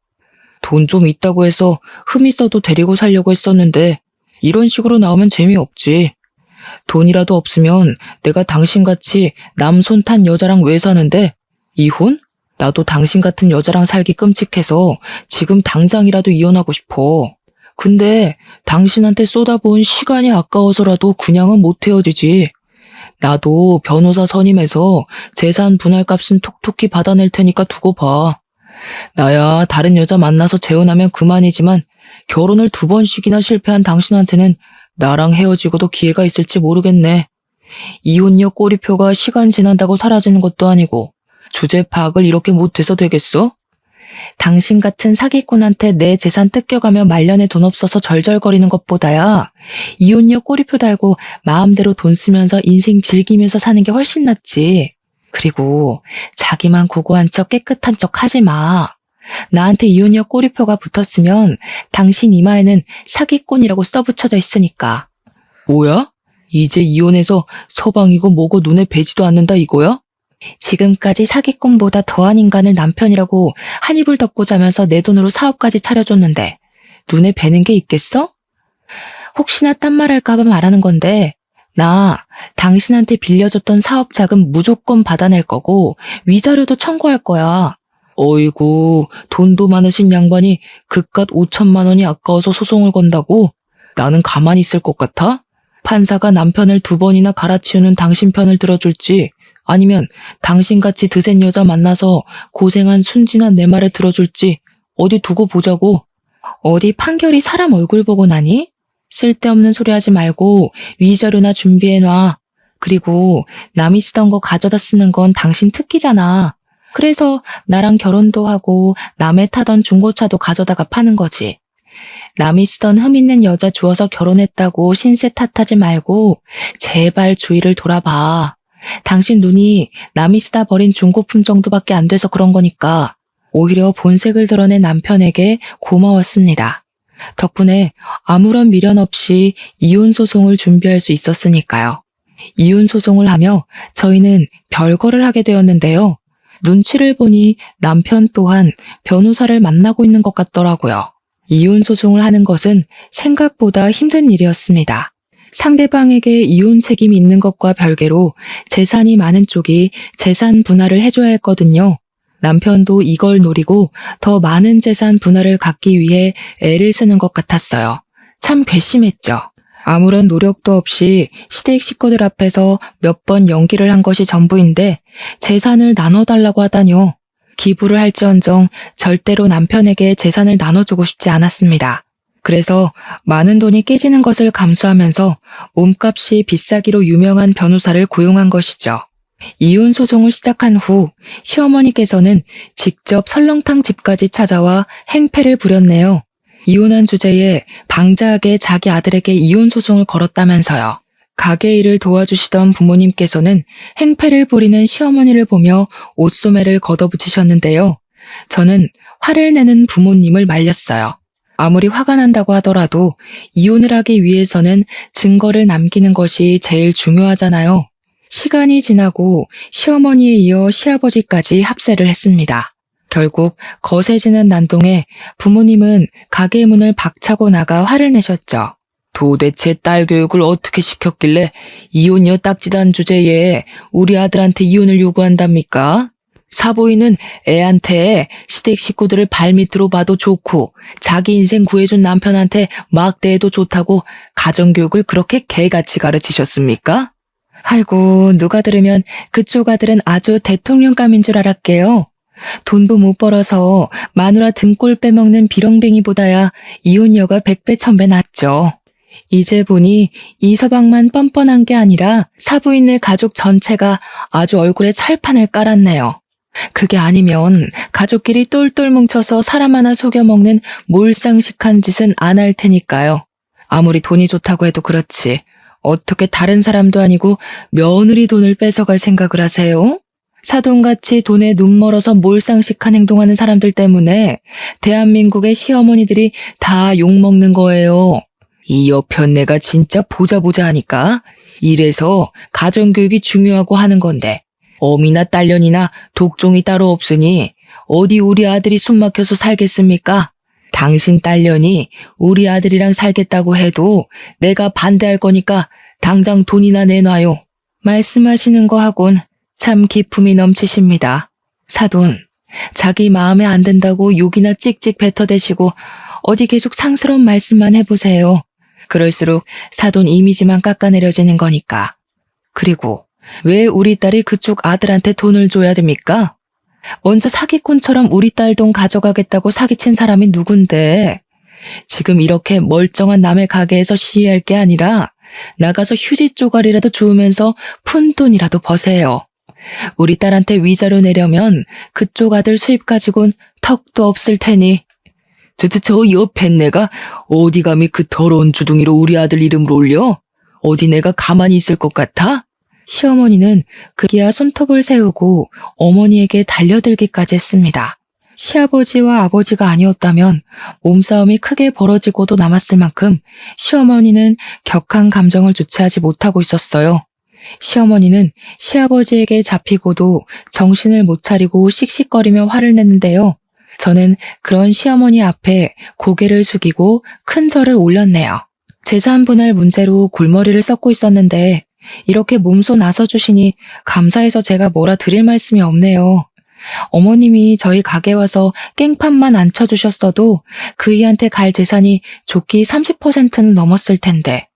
Speaker 1: 돈 좀 있다고 해서 흠 있어도 데리고 살려고 했었는데 이런 식으로 나오면 재미없지. 돈이라도 없으면 내가 당신같이 남 손 탄 여자랑 왜 사는데? 이혼? 나도 당신 같은 여자랑 살기 끔찍해서 지금 당장이라도 이혼하고 싶어. 근데 당신한테 쏟아부은 시간이 아까워서라도 그냥은 못 헤어지지. 나도 변호사 선임해서 재산 분할값은 톡톡히 받아낼 테니까 두고 봐. 나야 다른 여자 만나서 재혼하면 그만이지만 결혼을 2번씩이나 실패한 당신한테는 나랑 헤어지고도 기회가 있을지 모르겠네. 이혼녀 꼬리표가 시간 지난다고 사라지는 것도 아니고 주제 파악을 이렇게 못해서 되겠어? 당신 같은 사기꾼한테 내 재산 뜯겨가며 말년에 돈 없어서 절절거리는 것보다야 이혼녀 꼬리표 달고 마음대로 돈 쓰면서 인생 즐기면서 사는 게 훨씬 낫지. 그리고 자기만 고고한 척 깨끗한 척 하지 마. 나한테 이혼녀 꼬리표가 붙었으면 당신 이마에는 사기꾼이라고 써붙여져 있으니까. 뭐야? 이제 이혼해서 서방이고 뭐고 눈에 뵈지도 않는다 이거야? 지금까지 사기꾼보다 더한 인간을 남편이라고 한 이불 덮고 자면서 내 돈으로 사업까지 차려줬는데 눈에 뵈는 게 있겠어? 혹시나 딴 말 할까봐 말하는 건데 나 당신한테 빌려줬던 사업 자금 무조건 받아낼 거고 위자료도 청구할 거야. 어이구, 돈도 많으신 양반이 그깟 5천만 원이 아까워서 소송을 건다고? 나는 가만히 있을 것 같아? 판사가 남편을 2번이나 갈아치우는 당신 편을 들어줄지 아니면 당신같이 드센 여자 만나서 고생한 순진한 내 말을 들어줄지 어디 두고 보자고. 어디 판결이 사람 얼굴 보고 나니? 쓸데없는 소리 하지 말고 위자료나 준비해놔. 그리고 남이 쓰던 거 가져다 쓰는 건 당신 특기잖아. 그래서 나랑 결혼도 하고 남의 타던 중고차도 가져다가 파는 거지. 남이 쓰던 흠 있는 여자 주워서 결혼했다고 신세 탓하지 말고 제발 주위를 돌아봐. 당신 눈이 남이 쓰다 버린 중고품 정도밖에 안 돼서 그런 거니까 오히려 본색을 드러낸 남편에게 고마웠습니다. 덕분에 아무런 미련 없이 이혼 소송을 준비할 수 있었으니까요. 이혼 소송을 하며 저희는 별거를 하게 되었는데요. 눈치를 보니 남편 또한 변호사를 만나고 있는 것 같더라고요. 이혼 소송을 하는 것은 생각보다 힘든 일이었습니다. 상대방에게 이혼 책임이 있는 것과 별개로 재산이 많은 쪽이 재산 분할을 해줘야 했거든요. 남편도 이걸 노리고 더 많은 재산 분할을 갖기 위해 애를 쓰는 것 같았어요. 참 괘씸했죠. 아무런 노력도 없이 시댁 식구들 앞에서 몇 번 연기를 한 것이 전부인데 재산을 나눠달라고 하다뇨. 기부를 할지언정 절대로 남편에게 재산을 나눠주고 싶지 않았습니다. 그래서 많은 돈이 깨지는 것을 감수하면서 몸값이 비싸기로 유명한 변호사를 고용한 것이죠. 이혼 소송을 시작한 후 시어머니께서는 직접 설렁탕 집까지 찾아와 행패를 부렸네요. 이혼한 주제에 방자하게 자기 아들에게 이혼 소송을 걸었다면서요. 가게 일을 도와주시던 부모님께서는 행패를 부리는 시어머니를 보며 옷소매를 걷어붙이셨는데요. 저는 화를 내는 부모님을 말렸어요. 아무리 화가 난다고 하더라도 이혼을 하기 위해서는 증거를 남기는 것이 제일 중요하잖아요. 시간이 지나고 시어머니에 이어 시아버지까지 합세를 했습니다. 결국 거세지는 난동에 부모님은 가게 문을 박차고 나가 화를 내셨죠. 도대체 딸 교육을 어떻게 시켰길래 이혼녀 딱지단 주제에 우리 아들한테 이혼을 요구한답니까? 사부인은 애한테 시댁 식구들을 발밑으로 봐도 좋고 자기 인생 구해준 남편한테 막대해도 좋다고 가정교육을 그렇게 개같이 가르치셨습니까? 아이고, 누가 들으면 그쪽 아들은 아주 대통령감인 줄 알았게요. 돈도 못 벌어서 마누라 등골 빼먹는 비렁뱅이보다야 이혼녀가 100배 1000배 낫죠. 이제 보니 이서방만 뻔뻔한 게 아니라 사부인네 가족 전체가 아주 얼굴에 철판을 깔았네요. 그게 아니면 가족끼리 똘똘 뭉쳐서 사람 하나 속여먹는 몰상식한 짓은 안 할 테니까요. 아무리 돈이 좋다고 해도 그렇지 어떻게 다른 사람도 아니고 며느리 돈을 뺏어갈 생각을 하세요? 사돈같이 돈에 눈 멀어서 몰상식한 행동하는 사람들 때문에 대한민국의 시어머니들이 다 욕먹는 거예요. 이 여편네가 진짜 보자 하니까 이래서 가정교육이 중요하고 하는 건데 어미나 딸년이나 독종이 따로 없으니 어디 우리 아들이 숨막혀서 살겠습니까? 당신 딸년이 우리 아들이랑 살겠다고 해도 내가 반대할 거니까 당장 돈이나 내놔요. 말씀하시는 거 하곤 참 기품이 넘치십니다. 사돈, 자기 마음에 안 든다고 욕이나 찍찍 뱉어대시고 어디 계속 상스러운 말씀만 해보세요. 그럴수록 사돈 이미지만 깎아내려지는 거니까. 그리고 왜 우리 딸이 그쪽 아들한테 돈을 줘야 됩니까? 먼저 사기꾼처럼 우리 딸 돈 가져가겠다고 사기친 사람이 누군데? 지금 이렇게 멀쩡한 남의 가게에서 시위할 게 아니라 나가서 휴지 쪼가리라도 주우면서 푼 돈이라도 버세요. 우리 딸한테 위자료 내려면 그쪽 아들 수입 가지고는 턱도 없을 테니. 저 옆에 내가 어디 감히 그 더러운 주둥이로 우리 아들 이름을 올려? 어디 내가 가만히 있을 것 같아? 시어머니는 그기야 손톱을 세우고 어머니에게 달려들기까지 했습니다. 시아버지와 아버지가 아니었다면 몸싸움이 크게 벌어지고도 남았을 만큼 시어머니는 격한 감정을 주체하지 못하고 있었어요. 시어머니는 시아버지에게 잡히고도 정신을 못 차리고 씩씩거리며 화를 냈는데요. 저는 그런 시어머니 앞에 고개를 숙이고 큰 절을 올렸네요. 재산 분할 문제로 골머리를 썩고 있었는데 이렇게 몸소 나서주시니 감사해서 제가 뭐라 드릴 말씀이 없네요. 어머님이 저희 가게 와서 깽판만 안 쳐주셨어도 그이한테 갈 재산이 좋기 30%는 넘었을 텐데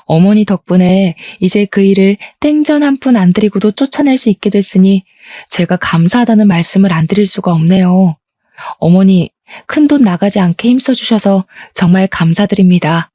Speaker 1: 어머니 덕분에 이제 그 일을 땡전 한 푼 안 드리고도 쫓아낼 수 있게 됐으니 제가 감사하다는 말씀을 안 드릴 수가 없네요. 어머니, 큰돈 나가지 않게 힘써주셔서 정말 감사드립니다.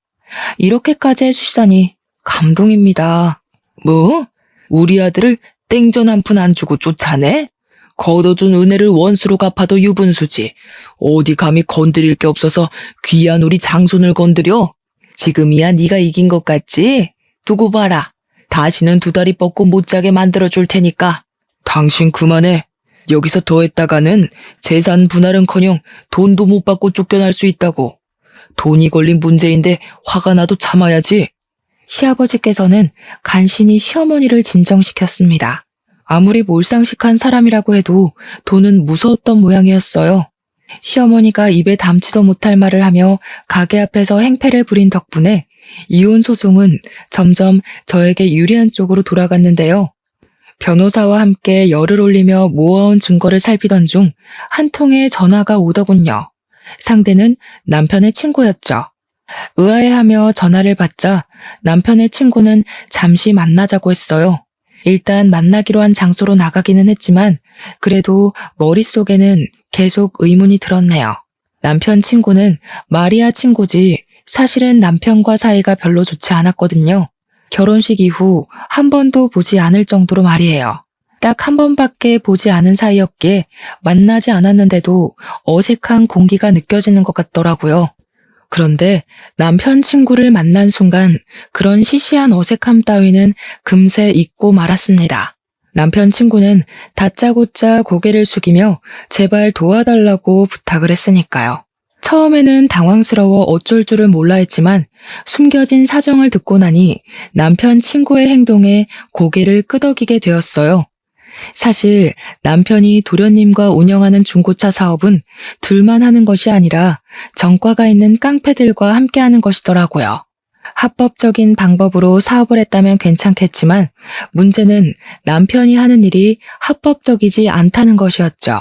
Speaker 1: 이렇게까지 해주시다니 감동입니다. 뭐? 우리 아들을 땡전 한 푼 안 주고 쫓아내? 걷어준 은혜를 원수로 갚아도 유분수지. 어디 감히 건드릴 게 없어서 귀한 우리 장손을 건드려? 지금이야 네가 이긴 것 같지? 두고 봐라. 다시는 두 다리 뻗고 못 자게 만들어줄 테니까. 당신 그만해. 여기서 더 했다가는 재산 분할은커녕 돈도 못 받고 쫓겨날 수 있다고. 돈이 걸린 문제인데 화가 나도 참아야지. 시아버지께서는 간신히 시어머니를 진정시켰습니다. 아무리 몰상식한 사람이라고 해도 돈은 무서웠던 모양이었어요. 시어머니가 입에 담지도 못할 말을 하며 가게 앞에서 행패를 부린 덕분에 이혼 소송은 점점 저에게 유리한 쪽으로 돌아갔는데요. 변호사와 함께 열을 올리며 모아온 증거를 살피던 중 한 통의 전화가 오더군요. 상대는 남편의 친구였죠. 의아해하며 전화를 받자 남편의 친구는 잠시 만나자고 했어요. 일단 만나기로 한 장소로 나가기는 했지만 그래도 머릿속에는 계속 의문이 들었네요. 남편 친구는 마리아 친구지 사실은 남편과 사이가 별로 좋지 않았거든요. 결혼식 이후 한 번도 보지 않을 정도로 말이에요. 딱 한 번밖에 보지 않은 사이였기에 만나지 않았는데도 어색한 공기가 느껴지는 것 같더라고요. 그런데 남편 친구를 만난 순간 그런 시시한 어색함 따위는 금세 잊고 말았습니다. 남편 친구는 다짜고짜 고개를 숙이며 제발 도와달라고 부탁을 했으니까요. 처음에는 당황스러워 어쩔 줄을 몰라 했지만 숨겨진 사정을 듣고 나니 남편 친구의 행동에 고개를 끄덕이게 되었어요. 사실 남편이 도련님과 운영하는 중고차 사업은 둘만 하는 것이 아니라 정과가 있는 깡패들과 함께하는 것이더라고요. 합법적인 방법으로 사업을 했다면 괜찮겠지만 문제는 남편이 하는 일이 합법적이지 않다는 것이었죠.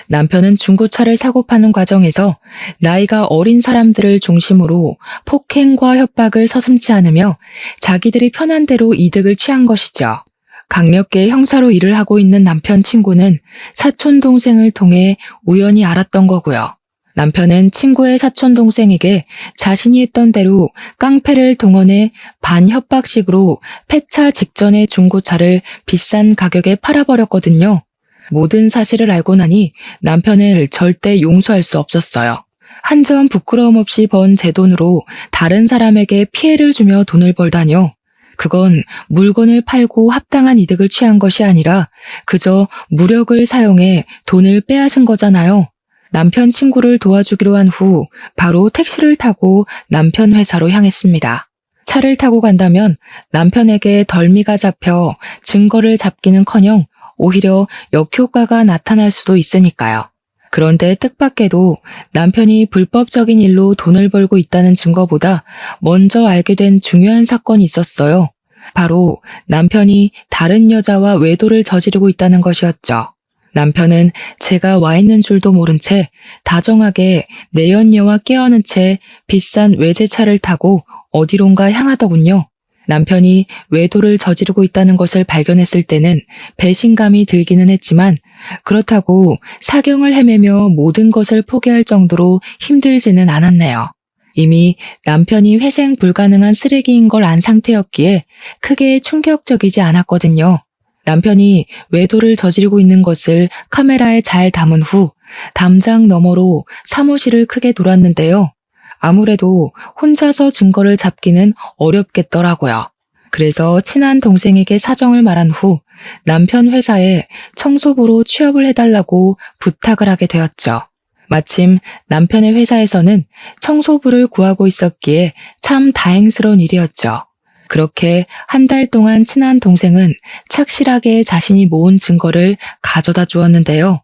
Speaker 1: 남편은 중고차를 사고 파는 과정에서 나이가 어린 사람들을 중심으로 폭행과 협박을 서슴지 않으며 자기들이 편한 대로 이득을 취한 것이죠. 강력계 형사로 일을 하고 있는 남편 친구는 사촌 동생을 통해 우연히 알았던 거고요. 남편은 친구의 사촌 동생에게 자신이 했던 대로 깡패를 동원해 반협박식으로 폐차 직전에 중고차를 비싼 가격에 팔아버렸거든요. 모든 사실을 알고 나니 남편을 절대 용서할 수 없었어요. 한 점 부끄러움 없이 번 제 돈으로 다른 사람에게 피해를 주며 돈을 벌다뇨. 그건 물건을 팔고 합당한 이득을 취한 것이 아니라 그저 무력을 사용해 돈을 빼앗은 거잖아요. 남편 친구를 도와주기로 한 후 바로 택시를 타고 남편 회사로 향했습니다. 차를 타고 간다면 남편에게 덜미가 잡혀 증거를 잡기는커녕 오히려 역효과가 나타날 수도 있으니까요. 그런데 뜻밖에도 남편이 불법적인 일로 돈을 벌고 있다는 증거보다 먼저 알게 된 중요한 사건이 있었어요. 바로 남편이 다른 여자와 외도를 저지르고 있다는 것이었죠. 남편은 제가 와 있는 줄도 모른 채 다정하게 내연녀와 깨어는 채 비싼 외제차를 타고 어디론가 향하더군요. 남편이 외도를 저지르고 있다는 것을 발견했을 때는 배신감이 들기는 했지만 그렇다고 사경을 헤매며 모든 것을 포기할 정도로 힘들지는 않았네요. 이미 남편이 회생 불가능한 쓰레기인 걸 안 상태였기에 크게 충격적이지 않았거든요. 남편이 외도를 저지르고 있는 것을 카메라에 잘 담은 후 담장 너머로 사무실을 크게 돌았는데요. 아무래도 혼자서 증거를 잡기는 어렵겠더라고요. 그래서 친한 동생에게 사정을 말한 후 남편 회사에 청소부로 취업을 해달라고 부탁을 하게 되었죠. 마침 남편의 회사에서는 청소부를 구하고 있었기에 참 다행스러운 일이었죠. 그렇게 한 달 동안 친한 동생은 착실하게 자신이 모은 증거를 가져다 주었는데요.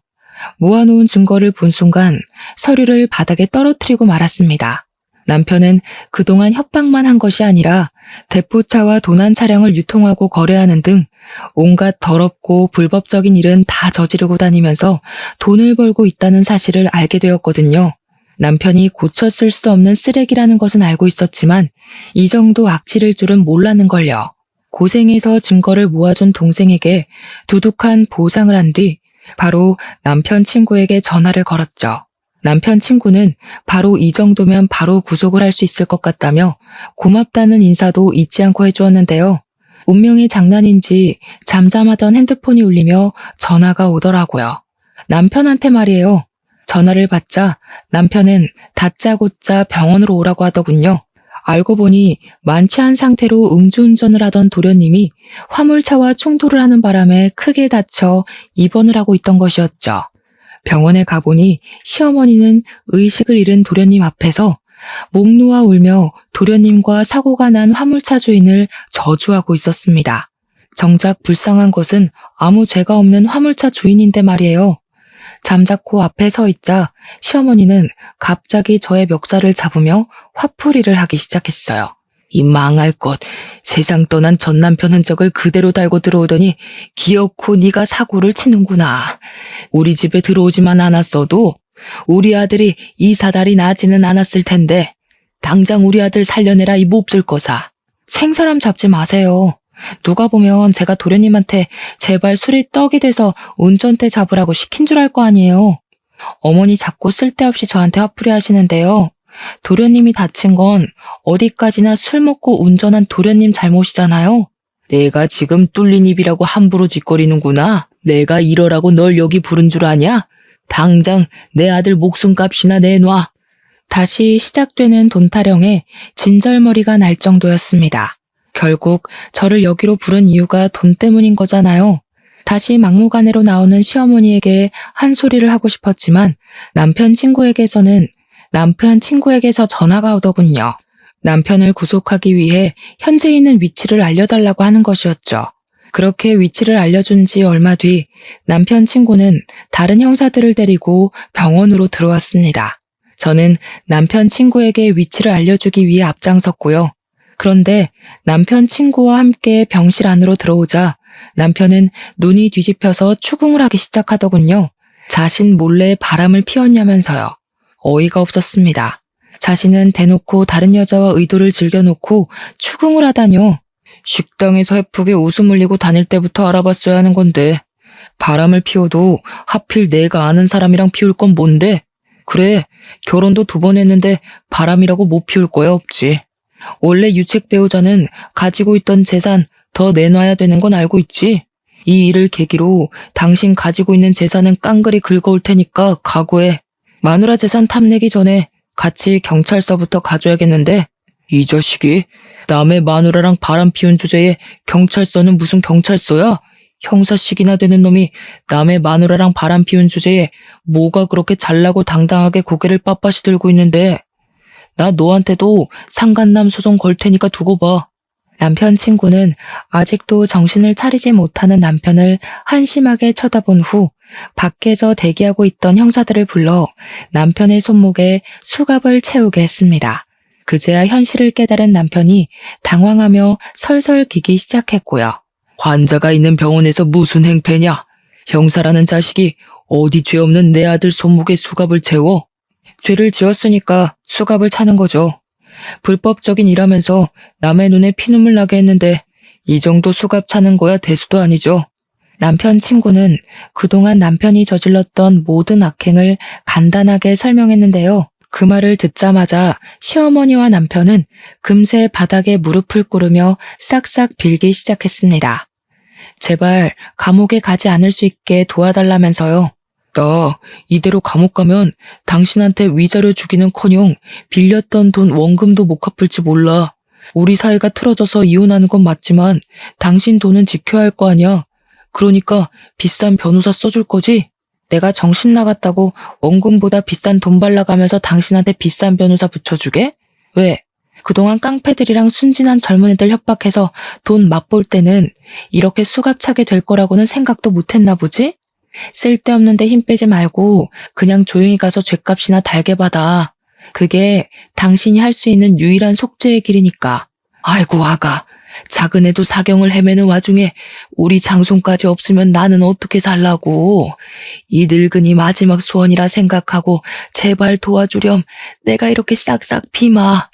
Speaker 1: 모아놓은 증거를 본 순간 서류를 바닥에 떨어뜨리고 말았습니다. 남편은 그동안 협박만 한 것이 아니라 대포차와 도난 차량을 유통하고 거래하는 등 온갖 더럽고 불법적인 일은 다 저지르고 다니면서 돈을 벌고 있다는 사실을 알게 되었거든요. 남편이 고쳤을 수 없는 쓰레기라는 것은 알고 있었지만 이 정도 악질일 줄은 몰랐는걸요. 고생해서 증거를 모아준 동생에게 두둑한 보상을 한 뒤 바로 남편 친구에게 전화를 걸었죠. 남편 친구는 바로 이 정도면 바로 구속을 할 수 있을 것 같다며 고맙다는 인사도 잊지 않고 해주었는데요. 운명의 장난인지 잠잠하던 핸드폰이 울리며 전화가 오더라고요. 남편한테 말이에요. 전화를 받자 남편은 다짜고짜 병원으로 오라고 하더군요. 알고 보니 만취한 상태로 음주운전을 하던 도련님이 화물차와 충돌을 하는 바람에 크게 다쳐 입원을 하고 있던 것이었죠. 병원에 가보니 시어머니는 의식을 잃은 도련님 앞에서 목 놓아 울며 도련님과 사고가 난 화물차 주인을 저주하고 있었습니다. 정작 불쌍한 것은 아무 죄가 없는 화물차 주인인데 말이에요. 잠자코 앞에 서 있자 시어머니는 갑자기 저의 멱살을 잡으며 화풀이를 하기 시작했어요. 이 망할 것, 세상 떠난 전 남편 흔적을 그대로 달고 들어오더니 기어코 네가 사고를 치는구나. 우리 집에 들어오지만 않았어도 우리 아들이 이 사달이 나지는 않았을 텐데 당장 우리 아들 살려내라 이 몹쓸 거사. 생사람 잡지 마세요. 누가 보면 제가 도련님한테 제발 술이 떡이 돼서 운전대 잡으라고 시킨 줄 알 거 아니에요. 어머니 자꾸 쓸데없이 저한테 화풀이 하시는데요. 도련님이 다친 건 어디까지나 술 먹고 운전한 도련님 잘못이잖아요. 내가 지금 뚫린 입이라고 함부로 짓거리는구나. 내가 이러라고 널 여기 부른 줄 아냐? 당장 내 아들 목숨값이나 내놔. 다시 시작되는 돈 타령에 진절머리가 날 정도였습니다. 결국 저를 여기로 부른 이유가 돈 때문인 거잖아요. 다시 막무가내로 나오는 시어머니에게 한 소리를 하고 싶었지만 남편 친구에게서 전화가 오더군요. 남편을 구속하기 위해 현재 있는 위치를 알려달라고 하는 것이었죠. 그렇게 위치를 알려준 지 얼마 뒤 남편 친구는 다른 형사들을 데리고 병원으로 들어왔습니다. 저는 남편 친구에게 위치를 알려주기 위해 앞장섰고요. 그런데 남편 친구와 함께 병실 안으로 들어오자 남편은 눈이 뒤집혀서 추궁을 하기 시작하더군요. 자신 몰래 바람을 피웠냐면서요. 어이가 없었습니다. 자신은 대놓고 다른 여자와 의도를 즐겨놓고 추궁을 하다뇨. 식당에서 해프게 웃음 흘리고 다닐 때부터 알아봤어야 하는 건데 바람을 피워도 하필 내가 아는 사람이랑 피울 건 뭔데? 그래, 결혼도 2번 했는데 바람이라고 못 피울 거야 없지. 원래 유책 배우자는 가지고 있던 재산 더 내놔야 되는 건 알고 있지? 이 일을 계기로 당신 가지고 있는 재산은 깡그리 긁어올 테니까 각오해. 마누라 재산 탐내기 전에 같이 경찰서부터 가줘야겠는데 이 자식이 남의 마누라랑 바람 피운 주제에 경찰서는 무슨 경찰서야? 형사식이나 되는 놈이 남의 마누라랑 바람 피운 주제에 뭐가 그렇게 잘나고 당당하게 고개를 빳빳이 들고 있는데 나 너한테도 상간남 소송 걸 테니까 두고 봐. 남편 친구는 아직도 정신을 차리지 못하는 남편을 한심하게 쳐다본 후 밖에서 대기하고 있던 형사들을 불러 남편의 손목에 수갑을 채우게 했습니다. 그제야 현실을 깨달은 남편이 당황하며 설설 기기 시작했고요. 환자가 있는 병원에서 무슨 행패냐? 형사라는 자식이 어디 죄 없는 내 아들 손목에 수갑을 채워? 죄를 지었으니까 수갑을 차는 거죠. 불법적인 일하면서 남의 눈에 피눈물 나게 했는데 이 정도 수갑 차는 거야 대수도 아니죠. 남편 친구는 그동안 남편이 저질렀던 모든 악행을 간단하게 설명했는데요. 그 말을 듣자마자 시어머니와 남편은 금세 바닥에 무릎을 꿇으며 싹싹 빌기 시작했습니다. 제발 감옥에 가지 않을 수 있게 도와달라면서요. 나 이대로 감옥 가면 당신한테 위자료 주기는커녕 빌렸던 돈 원금도 못 갚을지 몰라. 우리 사이가 틀어져서 이혼하는 건 맞지만 당신 돈은 지켜야 할 거 아니야. 그러니까 비싼 변호사 써줄 거지? 내가 정신 나갔다고 원금보다 비싼 돈 발라가면서 당신한테 비싼 변호사 붙여주게? 왜? 그동안 깡패들이랑 순진한 젊은 애들 협박해서 돈 맛볼 때는 이렇게 수갑차게 될 거라고는 생각도 못했나 보지? 쓸데없는데 힘 빼지 말고 그냥 조용히 가서 죗값이나 달게 받아. 그게 당신이 할 수 있는 유일한 속죄의 길이니까. 아이고 아가, 작은 애도 사경을 헤매는 와중에 우리 장손까지 없으면 나는 어떻게 살라고. 이 늙은이 마지막 소원이라 생각하고 제발 도와주렴. 내가 이렇게 싹싹 비마.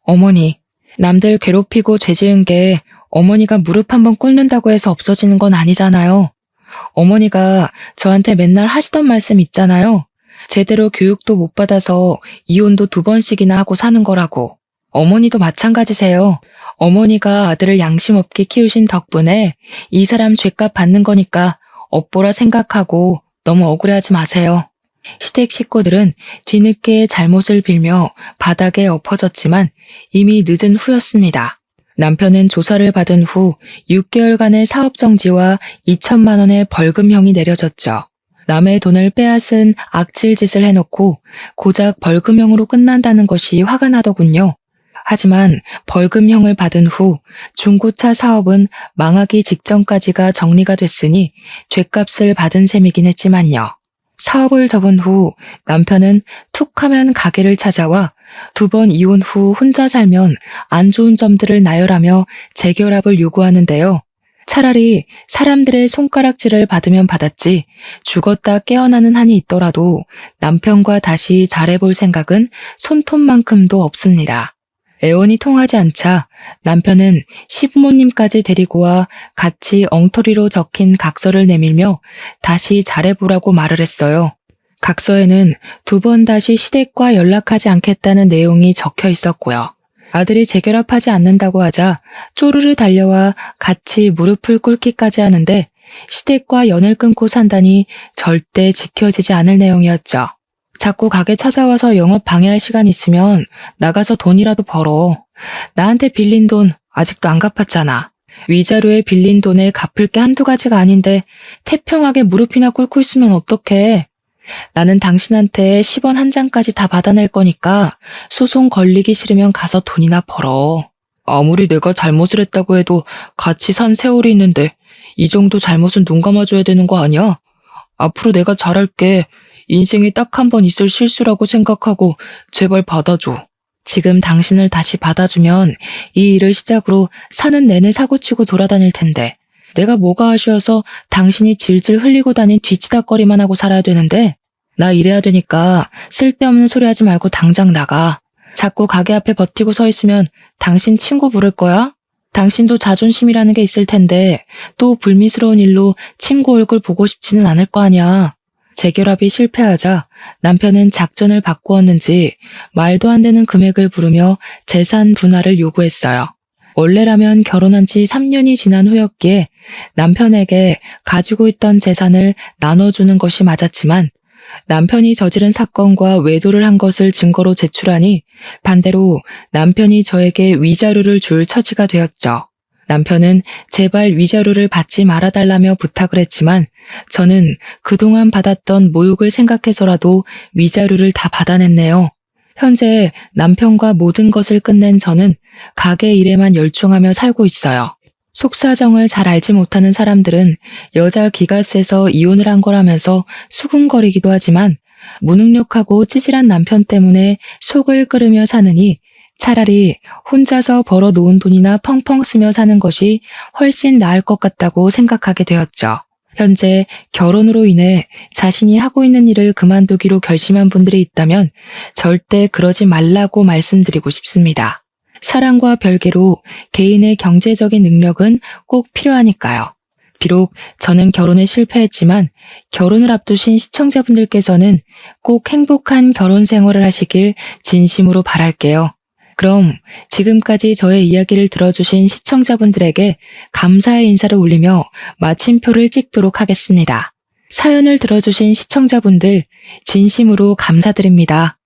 Speaker 1: 어머니, 남들 괴롭히고 죄 지은 게 어머니가 무릎 한번 꿇는다고 해서 없어지는 건 아니잖아요. 어머니가 저한테 맨날 하시던 말씀 있잖아요. 제대로 교육도 못 받아서 이혼도 2번씩이나 하고 사는 거라고. 어머니도 마찬가지세요. 어머니가 아들을 양심 없게 키우신 덕분에 이 사람 죗값 받는 거니까 업보라 생각하고 너무 억울해하지 마세요. 시댁 식구들은 뒤늦게 잘못을 빌며 바닥에 엎어졌지만 이미 늦은 후였습니다. 남편은 조사를 받은 후 6개월간의 사업정지와 2천만 원의 벌금형이 내려졌죠. 남의 돈을 빼앗은 악질짓을 해놓고 고작 벌금형으로 끝난다는 것이 화가 나더군요. 하지만 벌금형을 받은 후 중고차 사업은 망하기 직전까지가 정리가 됐으니 죗값을 받은 셈이긴 했지만요. 사업을 접은 후 남편은 툭하면 가게를 찾아와 2번 이혼 후 혼자 살면 안 좋은 점들을 나열하며 재결합을 요구하는데요. 차라리 사람들의 손가락질을 받으면 받았지 죽었다 깨어나는 한이 있더라도 남편과 다시 잘해볼 생각은 손톱만큼도 없습니다. 애원이 통하지 않자 남편은 시부모님까지 데리고 와 같이 엉터리로 적힌 각서를 내밀며 다시 잘해보라고 말을 했어요. 각서에는 2번 다시 시댁과 연락하지 않겠다는 내용이 적혀 있었고요. 아들이 재결합하지 않는다고 하자 쪼르르 달려와 같이 무릎을 꿇기까지 하는데 시댁과 연을 끊고 산다니 절대 지켜지지 않을 내용이었죠. 자꾸 가게 찾아와서 영업 방해할 시간 있으면 나가서 돈이라도 벌어. 나한테 빌린 돈 아직도 안 갚았잖아. 위자료에 빌린 돈을 갚을 게 한두 가지가 아닌데 태평하게 무릎이나 꿇고 있으면 어떡해. 나는 당신한테 10원 한 장까지 다 받아낼 거니까 소송 걸리기 싫으면 가서 돈이나 벌어. 아무리 내가 잘못을 했다고 해도 같이 산 세월이 있는데 이 정도 잘못은 눈 감아줘야 되는 거 아니야? 앞으로 내가 잘할게. 인생에 딱 한 번 있을 실수라고 생각하고 제발 받아줘. 지금 당신을 다시 받아주면 이 일을 시작으로 사는 내내 사고치고 돌아다닐 텐데 내가 뭐가 아쉬워서 당신이 질질 흘리고 다닌 뒤치다거리만 하고 살아야 되는데 나 일해야 되니까 쓸데없는 소리 하지 말고 당장 나가. 자꾸 가게 앞에 버티고 서 있으면 당신 친구 부를 거야? 당신도 자존심이라는 게 있을 텐데 또 불미스러운 일로 친구 얼굴 보고 싶지는 않을 거 아니야. 재결합이 실패하자 남편은 작전을 바꾸었는지 말도 안 되는 금액을 부르며 재산 분할을 요구했어요. 원래라면 결혼한 지 3년이 지난 후였기에 남편에게 가지고 있던 재산을 나눠주는 것이 맞았지만 남편이 저지른 사건과 외도를 한 것을 증거로 제출하니 반대로 남편이 저에게 위자료를 줄 처지가 되었죠. 남편은 제발 위자료를 받지 말아달라며 부탁을 했지만 저는 그동안 받았던 모욕을 생각해서라도 위자료를 다 받아냈네요. 현재 남편과 모든 것을 끝낸 저는 가게 일에만 열중하며 살고 있어요. 속사정을 잘 알지 못하는 사람들은 여자 기가 세서 이혼을 한 거라면서 수군거리기도 하지만 무능력하고 찌질한 남편 때문에 속을 끓으며 사느니 차라리 혼자서 벌어놓은 돈이나 펑펑 쓰며 사는 것이 훨씬 나을 것 같다고 생각하게 되었죠. 현재 결혼으로 인해 자신이 하고 있는 일을 그만두기로 결심한 분들이 있다면 절대 그러지 말라고 말씀드리고 싶습니다. 사랑과 별개로 개인의 경제적인 능력은 꼭 필요하니까요. 비록 저는 결혼에 실패했지만 결혼을 앞두신 시청자분들께서는 꼭 행복한 결혼 생활을 하시길 진심으로 바랄게요. 그럼 지금까지 저의 이야기를 들어주신 시청자분들에게 감사의 인사를 올리며 마침표를 찍도록 하겠습니다. 사연을 들어주신 시청자분들 진심으로 감사드립니다.